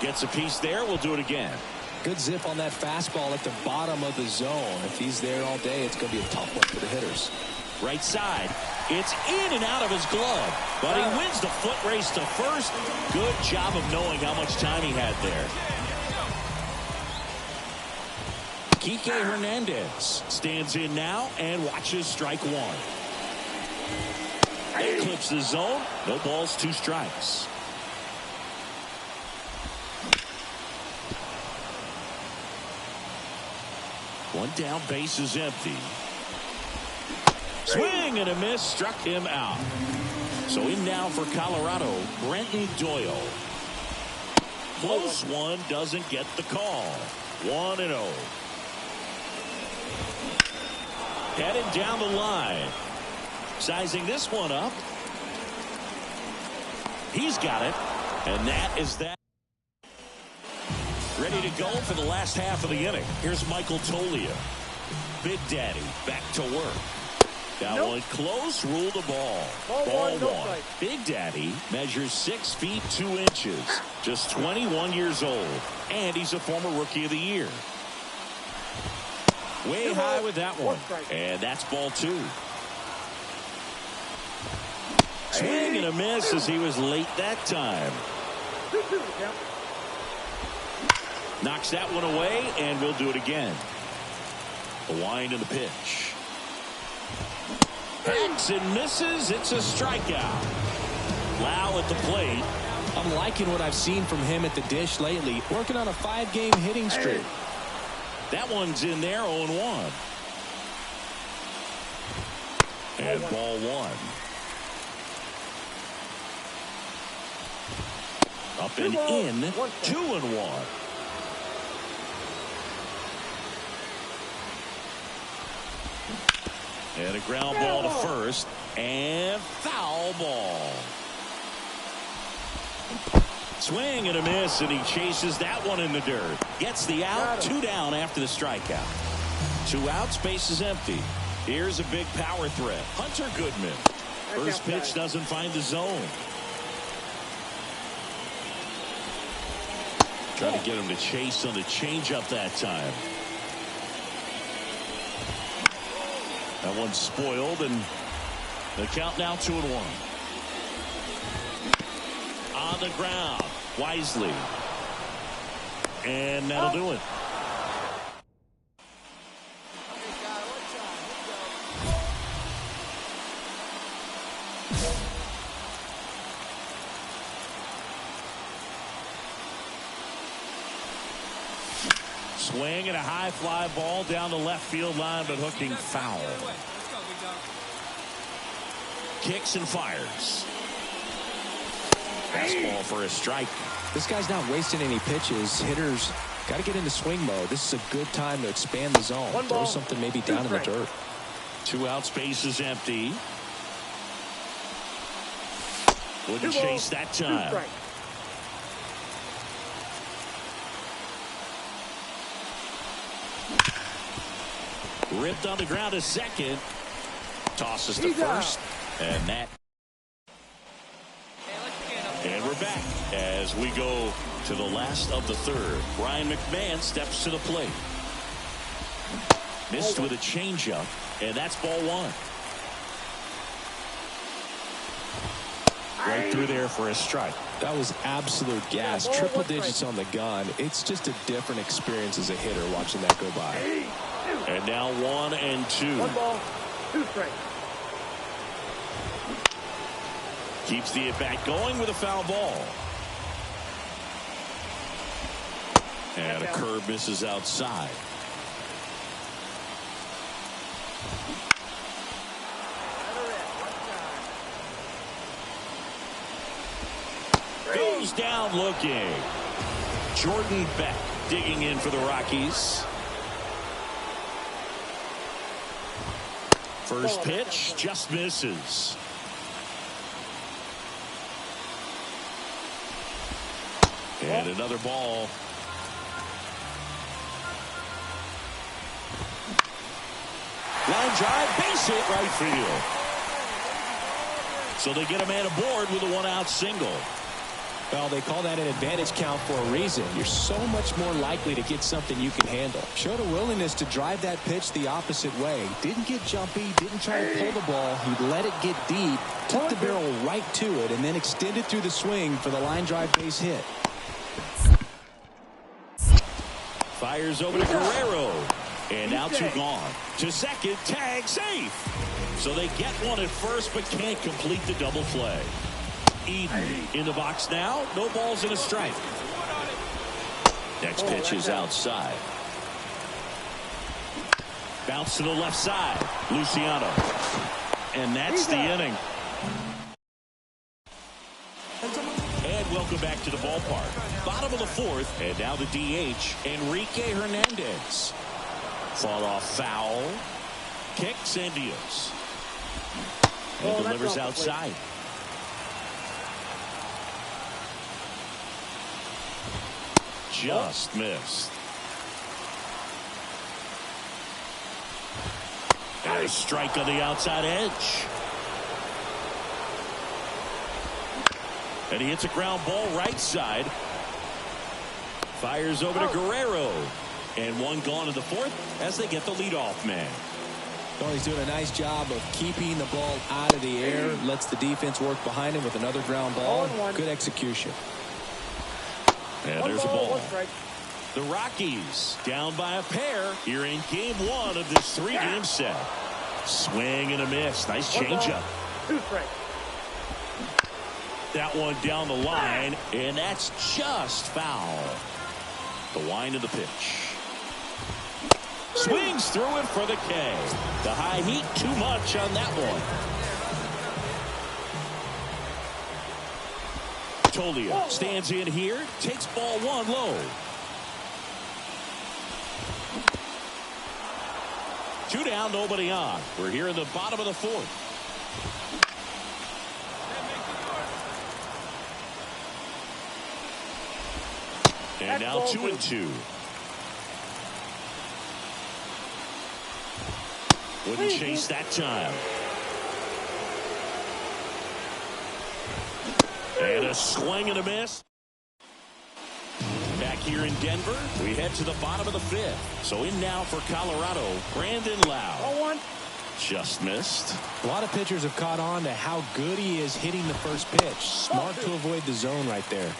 Gets a piece there. We'll do it again. Good zip on that fastball at the bottom of the zone. If he's there all day, it's going to be a tough one for the hitters. Right side. It's in and out of his glove, but he wins the foot race to first. Good job of knowing how much time he had there. Kike Hernandez stands in now and watches strike one. That clips the zone. No balls, 2 strikes. One down, base is empty. Swing and a miss, struck him out. So in now for Colorado, Brenton Doyle. Close one, doesn't get the call. 1-0. Headed down the line. Sizing this one up. He's got it. And that is that. Ready to go for the last half of the inning. Here's Michael Tolia. Big Daddy back to work. That one close, ruled the ball. Ball one. Big Daddy measures 6 feet 2 inches. Just 21 years old. And he's a former Rookie of the Year. Way high with that one. And that's ball 2. Swing and a miss as he was late that time. Knocks that one away, and we'll do it again. The wind and the pitch. Hacks and misses. It's a strikeout. Lau at the plate. I'm liking what I've seen from him at the dish lately. Working on a 5-game hitting streak. That one's in there, 0-1. And ball 1. Up and in, 2-1. And a ground ball to first, and foul ball. Swing and a miss, and he chases that one in the dirt. Gets the out, 2 down after the strikeout. 2 outs, base is empty. Here's a big power threat. Hunter Goodman. First pitch doesn't find the zone. Trying to get him to chase on the changeup that time. That one's spoiled, and the count now 2-1. On the ground, Wisely. And that'll do it. Swing and a high fly ball down the left field line, but hooking foul. Kicks and fires. Fastball for a strike. This guy's not wasting any pitches. Hitters got to get into swing mode. This is a good time to expand the zone. Throw something maybe down in the dirt. 2 outs, base is empty. Wouldn't chase that time. Ripped on the ground to second. Tosses to first. And that. And we're back as we go to the last of the third. Brian McMahon steps to the plate. Missed with a changeup, and that's ball 1. Right through there for a strike. That was absolute gas. Triple digits on the gun. It's just a different experience as a hitter watching that go by. And now 1-2. 1 ball, 2 strikes. Keeps the at-bat going with a foul ball. And a curve misses outside. Goes down looking. Jordan Beck digging in for the Rockies. First pitch just misses. And another ball. Line drive, base hit right field. So they get a man aboard with a one-out single. Well, they call that an advantage count for a reason. You're so much more likely to get something you can handle. Showed a willingness to drive that pitch the opposite way. Didn't get jumpy, didn't try to pull the ball. He let it get deep, took the barrel right to it, and then extended through the swing for the line drive base hit. Fires over to Guerrero. And now two gone. To second, tag safe. So they get one at first, but can't complete the double play. Eden in the box now. No balls and a strike. Next pitch is outside. Bounce to the left side. Luciano. And that's the inning. And welcome back to the ballpark. Bottom of the fourth. And now the DH, Enrique Hernandez. Fought off foul. Kicks and deals. And delivers outside. Just missed. And a strike on the outside edge. And he hits a ground ball right side. Fires over to Guerrero. And one gone in the fourth as they get the leadoff man. Well, he's doing a nice job of keeping the ball out of the air. Lets the defense work behind him with another ground ball. Good execution. And there's a ball. The Rockies down by a pair here in game one of this three-game set. Swing and a miss. Nice changeup. That one down the line, and that's just foul. The wind of the pitch. Swings through it for the K. The high heat, too much on that one. Tolia stands in here, takes ball one low. 2 down, nobody on. We're here in the bottom of the fourth. And now 2-2. Wouldn't chase that time. And a swing and a miss. Back here in Denver, we head to the bottom of the fifth. So in now for Colorado, Brandon Lau. Just missed. A lot of pitchers have caught on to how good he is hitting the first pitch. Smart to avoid the zone right there.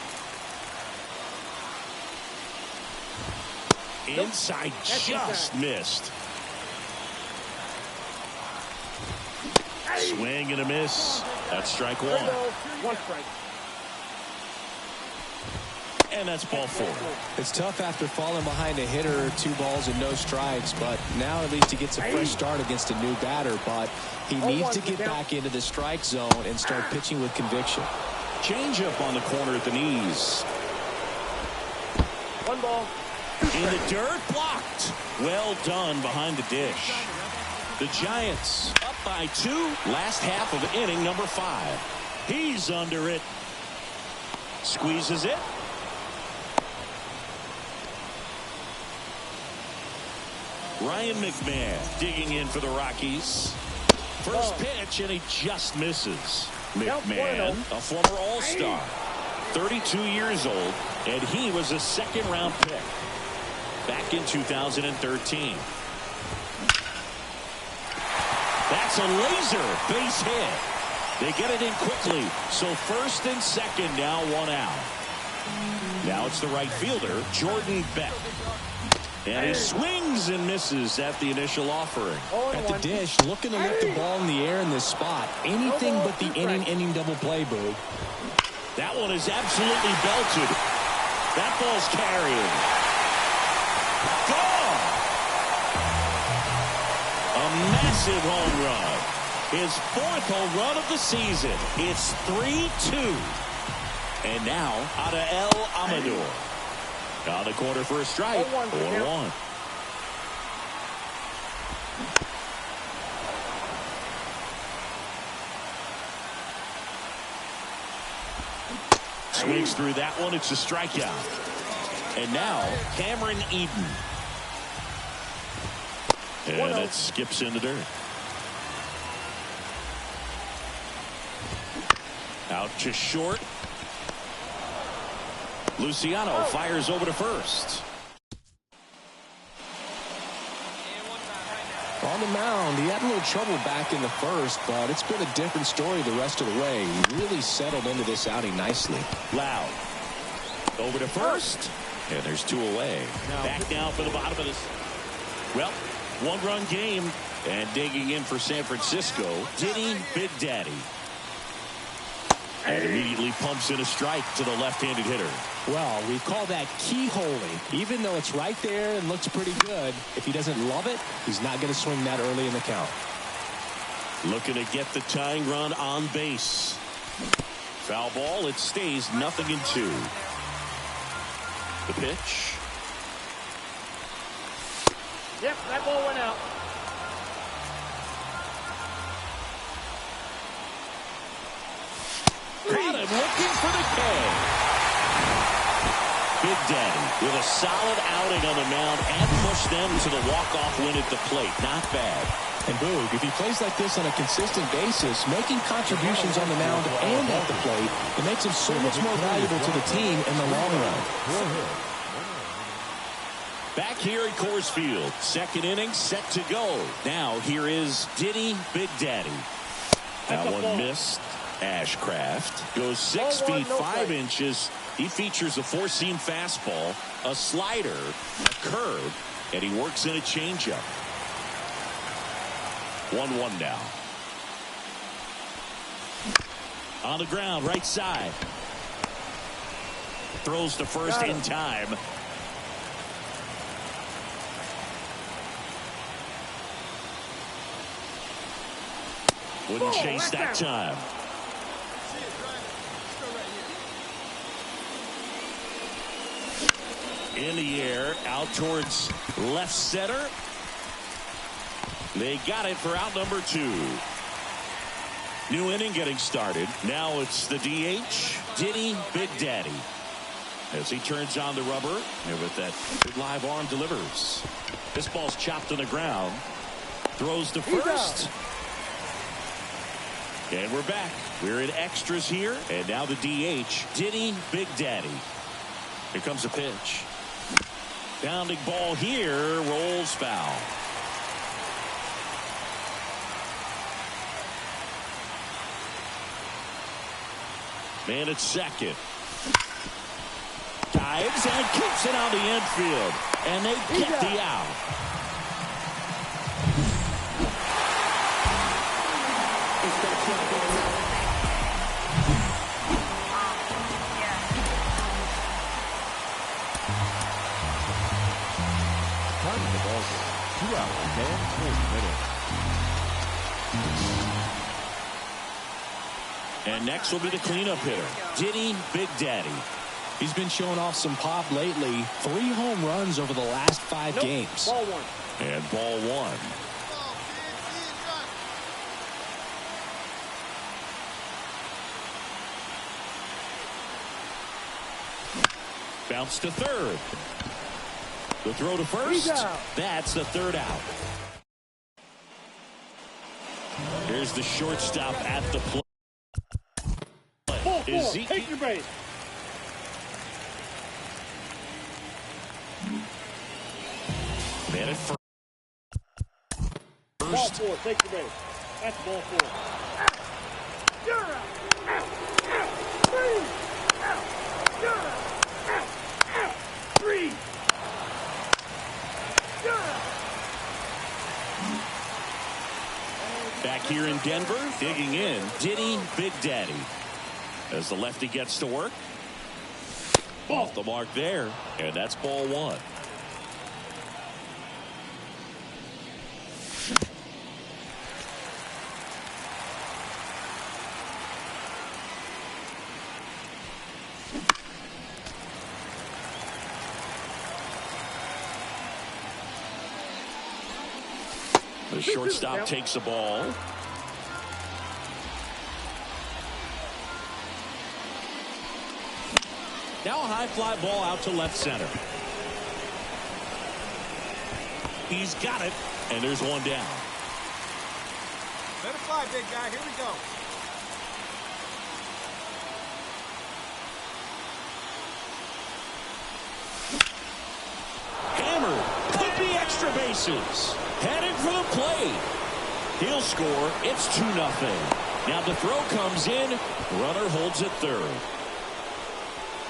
Inside, just missed. Swing and a miss. That's strike one. One strike. And that's ball four. It's tough after falling behind a hitter, 2 balls and no strikes, but now at least he gets a fresh start against a new batter, but he needs to get back into the strike zone and start pitching with conviction. Change up on the corner at the knees. 1 ball. In the dirt, blocked. Well done behind the dish. The Giants up by 2. Last half of inning number 5. He's under it. Squeezes it. Ryan McMahon digging in for the Rockies. First pitch, and he just misses. McMahon, a former All-Star, 32 years old, and he was a second-round pick back in 2013. That's a laser base hit. They get it in quickly, so first and second now 1 out. Now it's the right fielder, Jordan Beck. And he swings and misses at the initial offering. At the dish, looking to lift the ball in the air in this spot. Anything but the inning double play, Boo. That one is absolutely belted. That ball's carrying. Gone! A massive home run. His 4th home run of the season. It's 3-2. And now out of El Amador. On the corner for a strike. 4-1. Swings through that one. It's a strikeout. And now Cameron Eden. And it skips in the dirt. Out to short. Luciano fires over to first. On the mound, he had a little trouble back in the first, but it's been a different story the rest of the way. He really settled into this outing nicely. Loud. Over to first. And there's 2 away. Back now for the bottom of this. Well, 1-run game. And digging in for San Francisco, Diddy Big Daddy. And immediately pumps in a strike to the left-handed hitter. Well, we call that keyholing. Even though it's right there and looks pretty good, if he doesn't love it, he's not going to swing that early in the count. Looking to get the tying run on base. Foul ball. It stays 0-2. The pitch. Yep, that ball went out. Got him looking for the K. Big Daddy with a solid outing on the mound and pushed them to the walk-off win at the plate. Not bad. And Boog, if he plays like this on a consistent basis, making contributions on the mound and at the plate, it makes him so much more valuable to the team in the long run. Back here at Coors Field, second inning set to go. Now here is Diddy Big Daddy. That one missed. Ashcraft goes 6 feet 5 inches. He features a 4-seam fastball, a slider, a curve, and he works in a changeup. 1-1 now. On the ground, right side. Throws to first in time. Wouldn't chase that time. In the air, out towards left center. They got it for out number 2. New inning getting started. Now it's the DH, Diddy Big Daddy. As he turns on the rubber, and with that good live arm delivers. This ball's chopped on the ground. Throws to first. And we're back. We're in extras here. And now the DH, Diddy Big Daddy. Here comes a pitch. Bounding ball here, rolls foul. Man at second. Dives and kicks it on the infield. And they get the out. And next will be the cleanup hitter, Diddy Big Daddy. He's been showing off some pop lately. 3 home runs over the last 5 games. Ball 1. And ball 1. Bounce to third. The throw to first. That's the 3rd out. Here's the shortstop at the plate. Ball 4. Take your base. Man at first. Ball 4. Take your base. That's ball 4. You're out. 3. You're out. 3. Back here in Denver, digging in, Diddy Big Daddy. As the lefty gets to work. Off the mark there, and that's ball 1. The shortstop takes the ball. Now a high fly ball out to left center. He's got it. And there's one down. Let it fly, big guy. Here we go. Hammered. Could be extra bases. Headed for the plate. He'll score. It's 2-0. Now the throw comes in. Runner holds at third.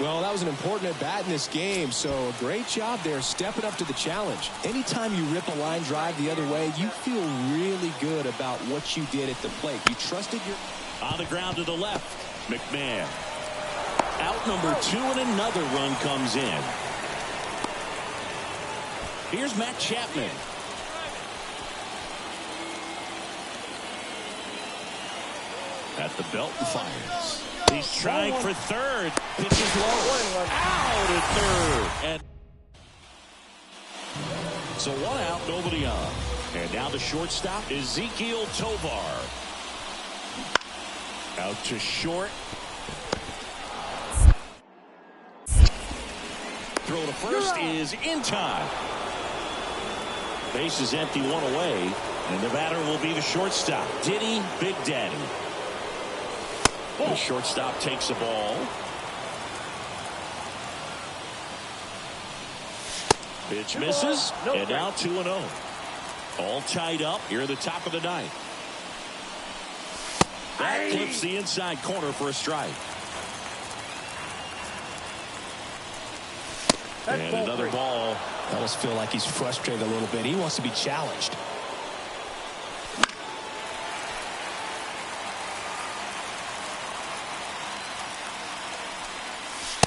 Well, that was an important at-bat in this game, so a great job there stepping up to the challenge. Anytime you rip a line drive the other way, you feel really good about what you did at the plate. You trusted your... On the ground to the left, McMahon. Out number 2, and another run comes in. Here's Matt Chapman. At the belt and fires. He's trying for third. Pitches low. Out at third. And so 1 out, nobody on. And now the shortstop, Ezekiel Tovar. Out to short. Throw to first is in time. Base is empty, 1 away. And the batter will be the shortstop, Diddy Big Daddy. The shortstop takes the ball. Pitch misses. And now 2-0. All tied up here at the top of the ninth. That clips the inside corner for a strike. And another ball. I almost feel like he's frustrated a little bit. He wants to be challenged.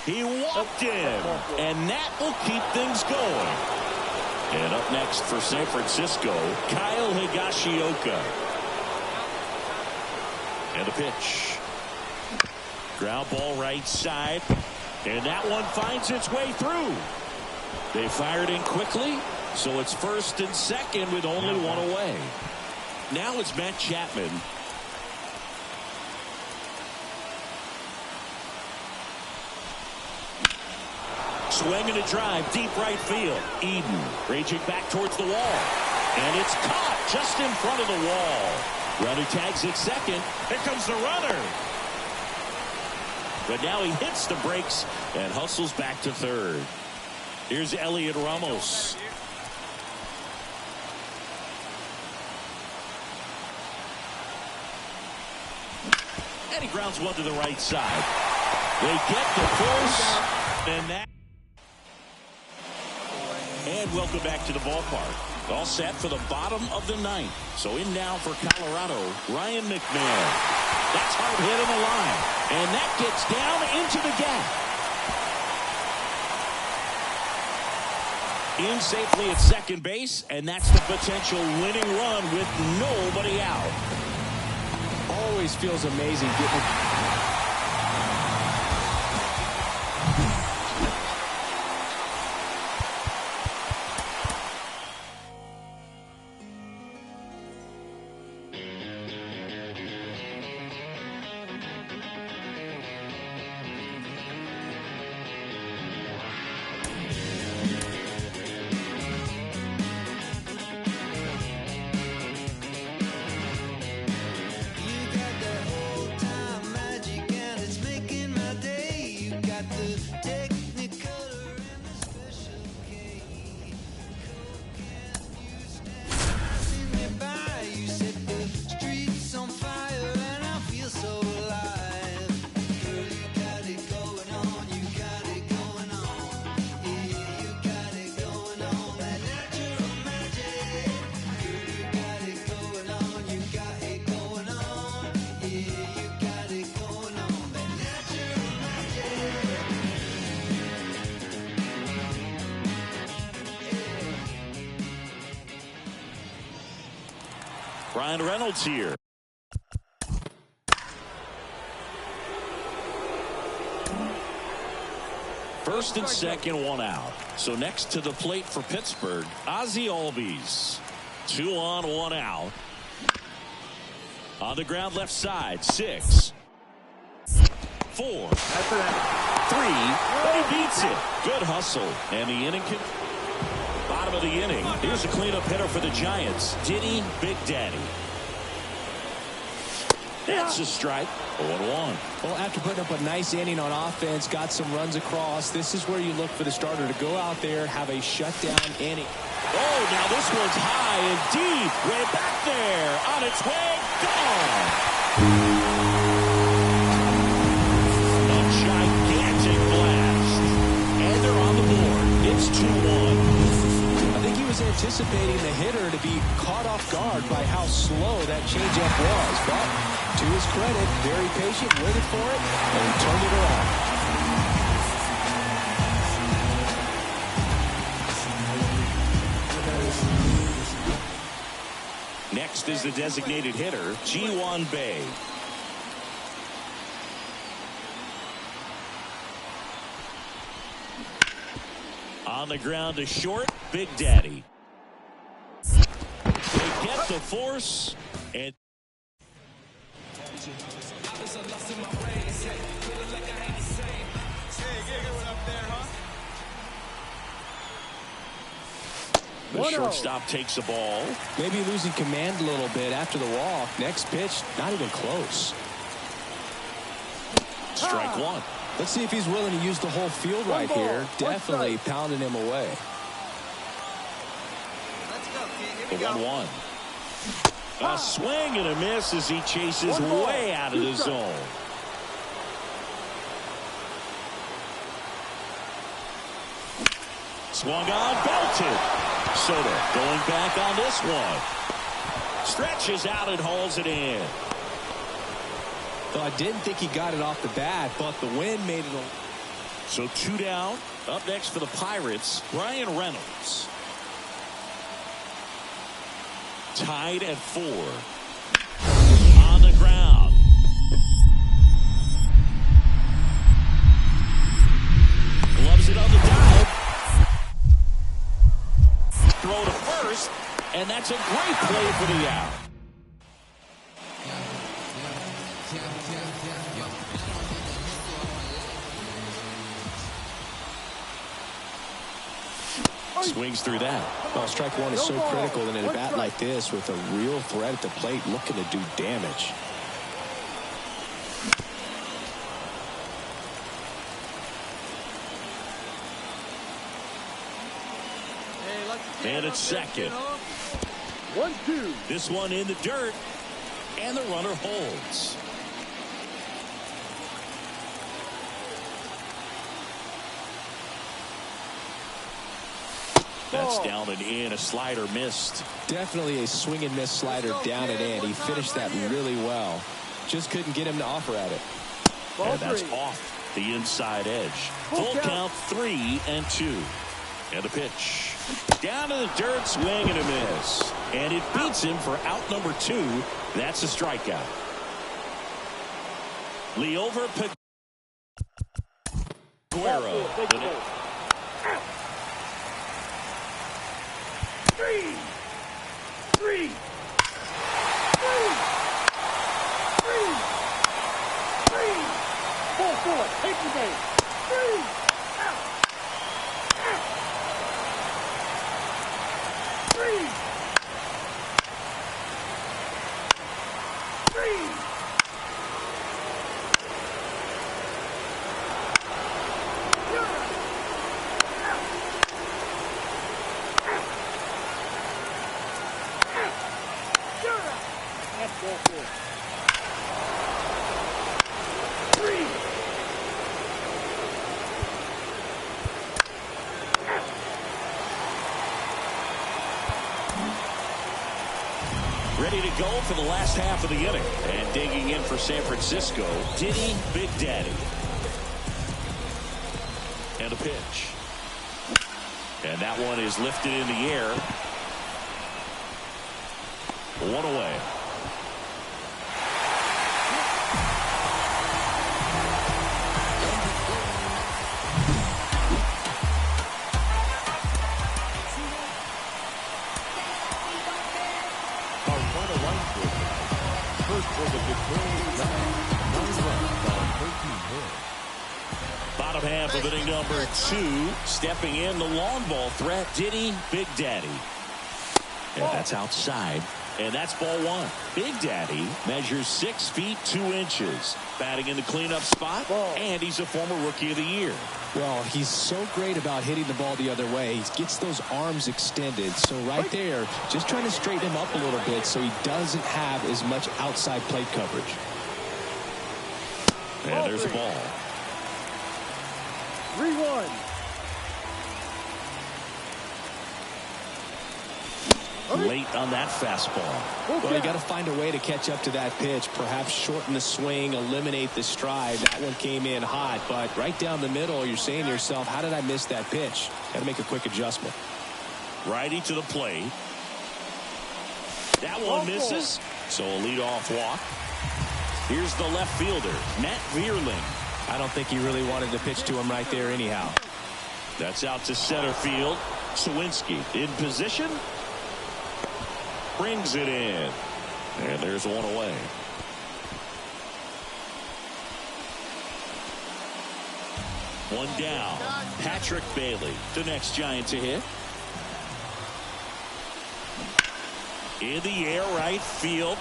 He walked in, and that will keep things going. And up next for San Francisco, Kyle Higashioka. And a pitch. Ground ball right side, and that one finds its way through. They fired in quickly, so it's first and second with only 1 away. Now it's Matt Chapman. Swinging a drive, deep right field. Eden raging back towards the wall. And it's caught just in front of the wall. Runner tags at second. Here comes the runner. But now he hits the brakes and hustles back to third. Here's Elliot Ramos. And he grounds one to the right side. They get the force, and that. And welcome back to the ballpark. All set for the bottom of the ninth. So in now for Colorado, Ryan McMahon. That's hard hit on the line. And that gets down into the gap. In safely at second base, and that's the potential winning run with nobody out. Always feels amazing getting... Ryan Reynolds here. First and second, 1 out. So next to the plate for Pittsburgh, Ozzie Albies. 2 on, 1 out. On the ground left side, 6. 4. 3. But he beats it. Good hustle. And the inning can... Bottom bottom of the inning. Here's a cleanup hitter for the Giants, Diddy Big Daddy. That's a strike. 0-1. Well, after putting up a nice inning on offense, got some runs across, this is where you look for the starter to go out there, have a shutdown inning. Oh, now this one's high and deep. Way back there. On its way. Gone. A gigantic blast. And they're on the board. It's 2-1. I think he was anticipating the hitter to be caught off guard by how slow that changeup was. But to his credit, very patient, waited for it, and he turned it around. Next is the designated hitter, Ji-Hwan Bae. On the ground to short, Big Daddy. They get the force, and the shortstop takes the ball. Maybe losing command a little bit after the walk. Next pitch, not even close. Strike one. Let's see if he's willing to use the whole field right here. Definitely pounding him away. Let's go, kid. The Here we go. 1-1. A swing and a miss as he chases way out of the zone. Swung on, belted. Soto going back on this one. Stretches out and hauls it in. Well, I didn't think he got it off the bat, but the wind made it. So 2 down. Up next for the Pirates, Brian Reynolds. Tied at 4. On the ground. Gloves it on the dive. Throw to first, and that's a great play for the out. Swings through that. Well, strike one is so critical in a bat like this with a real threat at the plate looking to do damage. And it's second. 1-2. This one in the dirt, and the runner holds. That's down and in. A slider missed. Definitely a swing and miss slider down and in. He finished that really well. Just couldn't get him to offer at it. And that's off the inside edge. Full count, 3-2. And the pitch. Down to the dirt, swing and a miss. And it beats him for out number 2. That's a strikeout. Leover Peguero. Three. 4-4. Take the base. 3. Out. 3. 3. That's 4-4. 3. Ready to go for the last half of the inning. And digging in for San Francisco, Diddy Big Daddy. And a pitch. And that one is lifted in the air. 1 away. Bottom half of inning number 2. Stepping in the long ball threat, Diddy Big Daddy. And that's outside. And that's ball 1. Big Daddy measures 6 feet 2 inches. Batting in the cleanup spot. And he's a former Rookie of the Year. Well, he's so great about hitting the ball the other way. He gets those arms extended. So right there, just trying to straighten him up a little bit so he doesn't have as much outside plate coverage. And there's a ball. 3-1. Late on that fastball. Well, you got to find a way to catch up to that pitch. Perhaps shorten the swing, eliminate the stride. That one came in hot, but right down the middle, you're saying to yourself, how did I miss that pitch? Got to make a quick adjustment. Righty to the plate. That one misses. So a leadoff walk. Here's the left fielder, Matt Vierling. I don't think he really wanted to pitch to him right there anyhow. That's out to center field. Sawinski in position. Brings it in. And there's one away. One down. Patrick Bailey, the next Giant to hit. In the air, right field.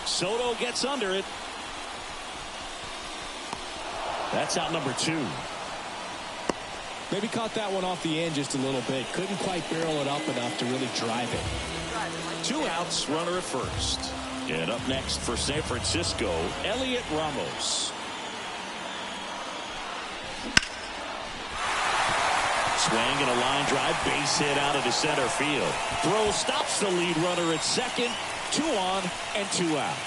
Soto gets under it. That's out number 2. Maybe caught that one off the end just a little bit. Couldn't quite barrel it up enough to really drive it. 2 outs, runner at first. And up next for San Francisco, Elliot Ramos. Swing and a line drive, base hit out into center field. Throw stops the lead runner at second. 2 on and 2 out.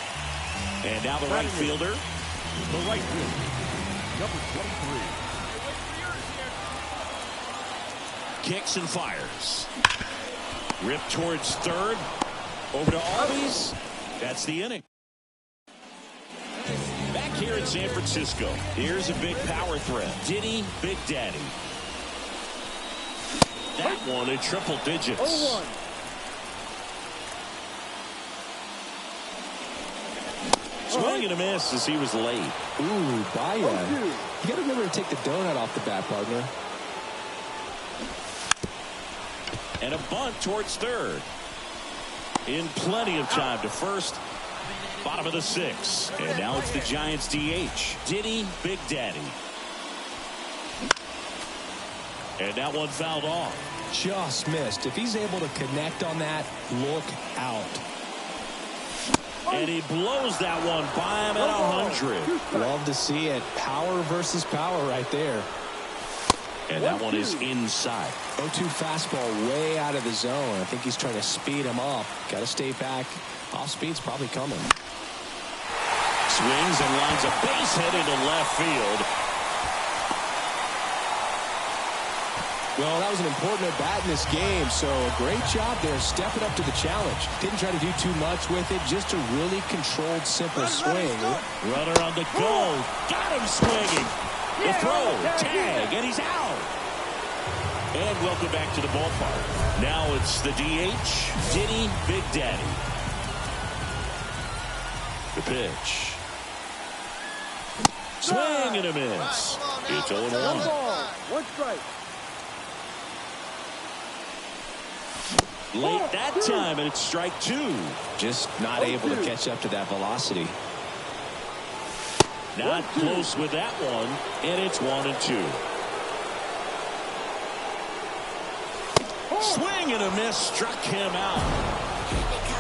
And now the right fielder. The right fielder, number 23. Kicks and fires. Rip towards third. Over to Albies. That's the inning. Back here in San Francisco. Here's a big power threat. Diddy Big Daddy. That one in triple digits. 0-1. Swing and a miss as he was late. Ooh, Baya. You got to remember to take the donut off the bat, partner. And a bunt towards third. In plenty of time to first. Bottom of the 6th. And now it's the Giants DH. Diddy Big Daddy. And that one fouled off. Just missed. If he's able to connect on that, look out. And he blows that one by him at 100. Love to see it. Power versus power right there. And that one is inside. 0-2 fastball way out of the zone. I think he's trying to speed him up. Got to stay back. Off speed's probably coming. Swings and lines a base hit into left field. Well, that was an important at-bat in this game, so a great job there stepping up to the challenge. Didn't try to do too much with it, just a really controlled, simple swing. Runner on the go. Got him swinging. The throw, tag, and he's out. And welcome back to the ballpark. Now it's the DH, Diddy Big Daddy. The pitch. Swing and a miss. It's 0-1. 1 strike. Late that time, and it's strike 2. Just not able to catch up to that velocity. Not close with that one, and it's 1-2. Swing and a miss, struck him out.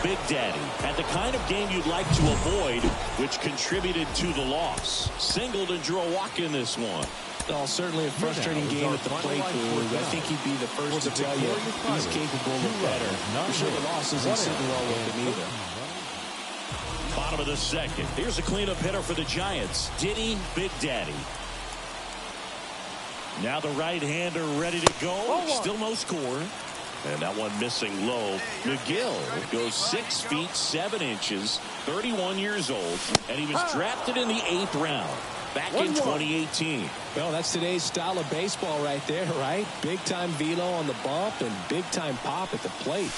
Big Daddy had the kind of game you'd like to avoid, which contributed to the loss. Singled and drew a walk in this one. Well, certainly a frustrating game at the plate, Boo. I think he'd be the first to tell you he's capable of better. I'm sure the loss isn't sitting well with him either. Bottom of the 2nd. Here's a cleanup hitter for the Giants, Diddy Big Daddy. Now the right-hander ready to go. Still no score. And that one missing low. McGill goes 6 feet 7 inches, 31 years old, and he was drafted in the 8th round back in 2018. Well, that's today's style of baseball right there, right? Big-time velo on the bump and big-time pop at the plate.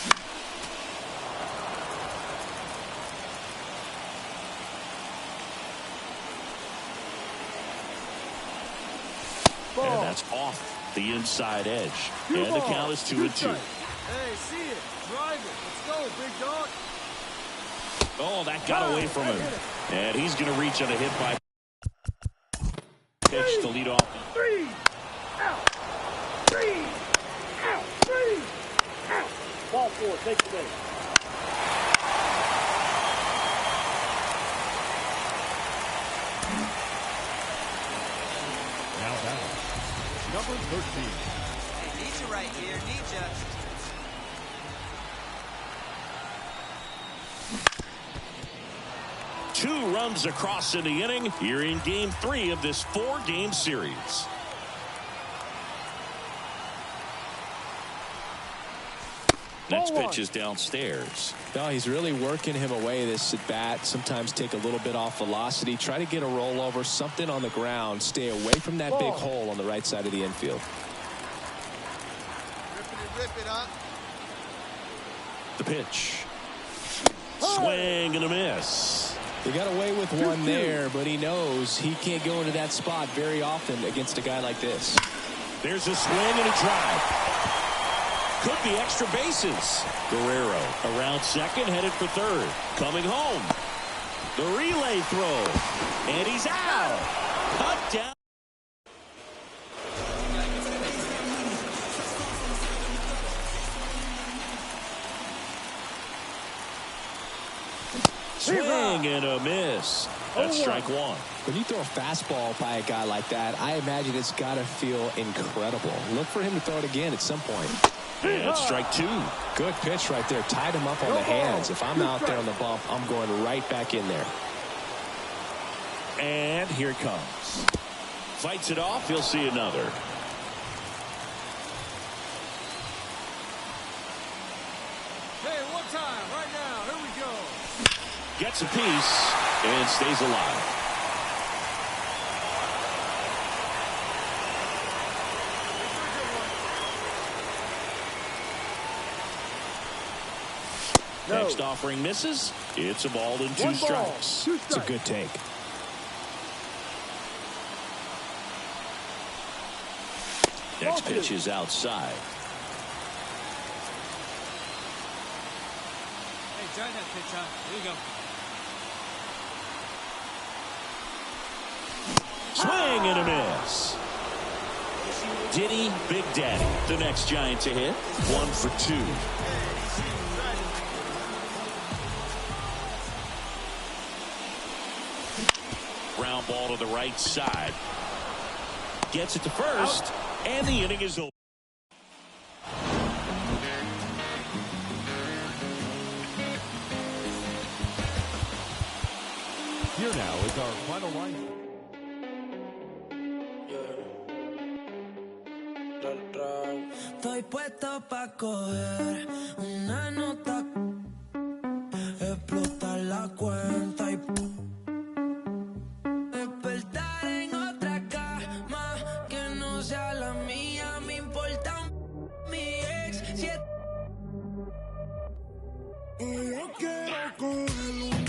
That's off the inside edge. And the count is 2-2. Hey, see it. Drive it. Let's go, big dog. Oh, that got away from him. And he's going to reach on a hit by pitch to lead off. 3 out. 3 out. 3 out. Ball 4, take the base. Now down. Number 13. Hey, need you right here. Need you. Two runs across in the inning here in game 3 of this 4-game series. Next pitch is downstairs. No, he's really working him away, this at bat. Sometimes take a little bit off velocity. Try to get a rollover, something on the ground. Stay away from that big hole on the right side of the infield. Rip it up. The pitch. Swing and a miss. He got away with one there, but he knows he can't go into that spot very often against a guy like this. There's a swing and a drive. Could be extra bases. Guerrero around second, headed for third. Coming home. The relay throw. And he's out. Cut down. Swing and a miss. That's strike 1. When you throw a fastball by a guy like that, I imagine it's got to feel incredible. Look for him to throw it again at some point. And strike 2. Good pitch right there. Tied him up on the hands. If I'm out there on the bump, I'm going right back in there. And here it comes. Fights it off. He'll see another. Hey, one time, right now. Here we go. Gets a piece and stays alive. Next offering misses. It's a ball and 2 strikes. It's a good take. Next pitch is outside. Hey, try that pitch out. Here you go. Swing and a miss. Diddy Big Daddy, the next Giant to hit. 1 for 2. Ground ball to the right side. Gets it to first, and the inning is over. Here now is our final line. Estoy puesto pa' coger una nota, explotar la cuenta y despertar en otra cama que no sea la mía. Me importa mi ex. Y yo quiero coger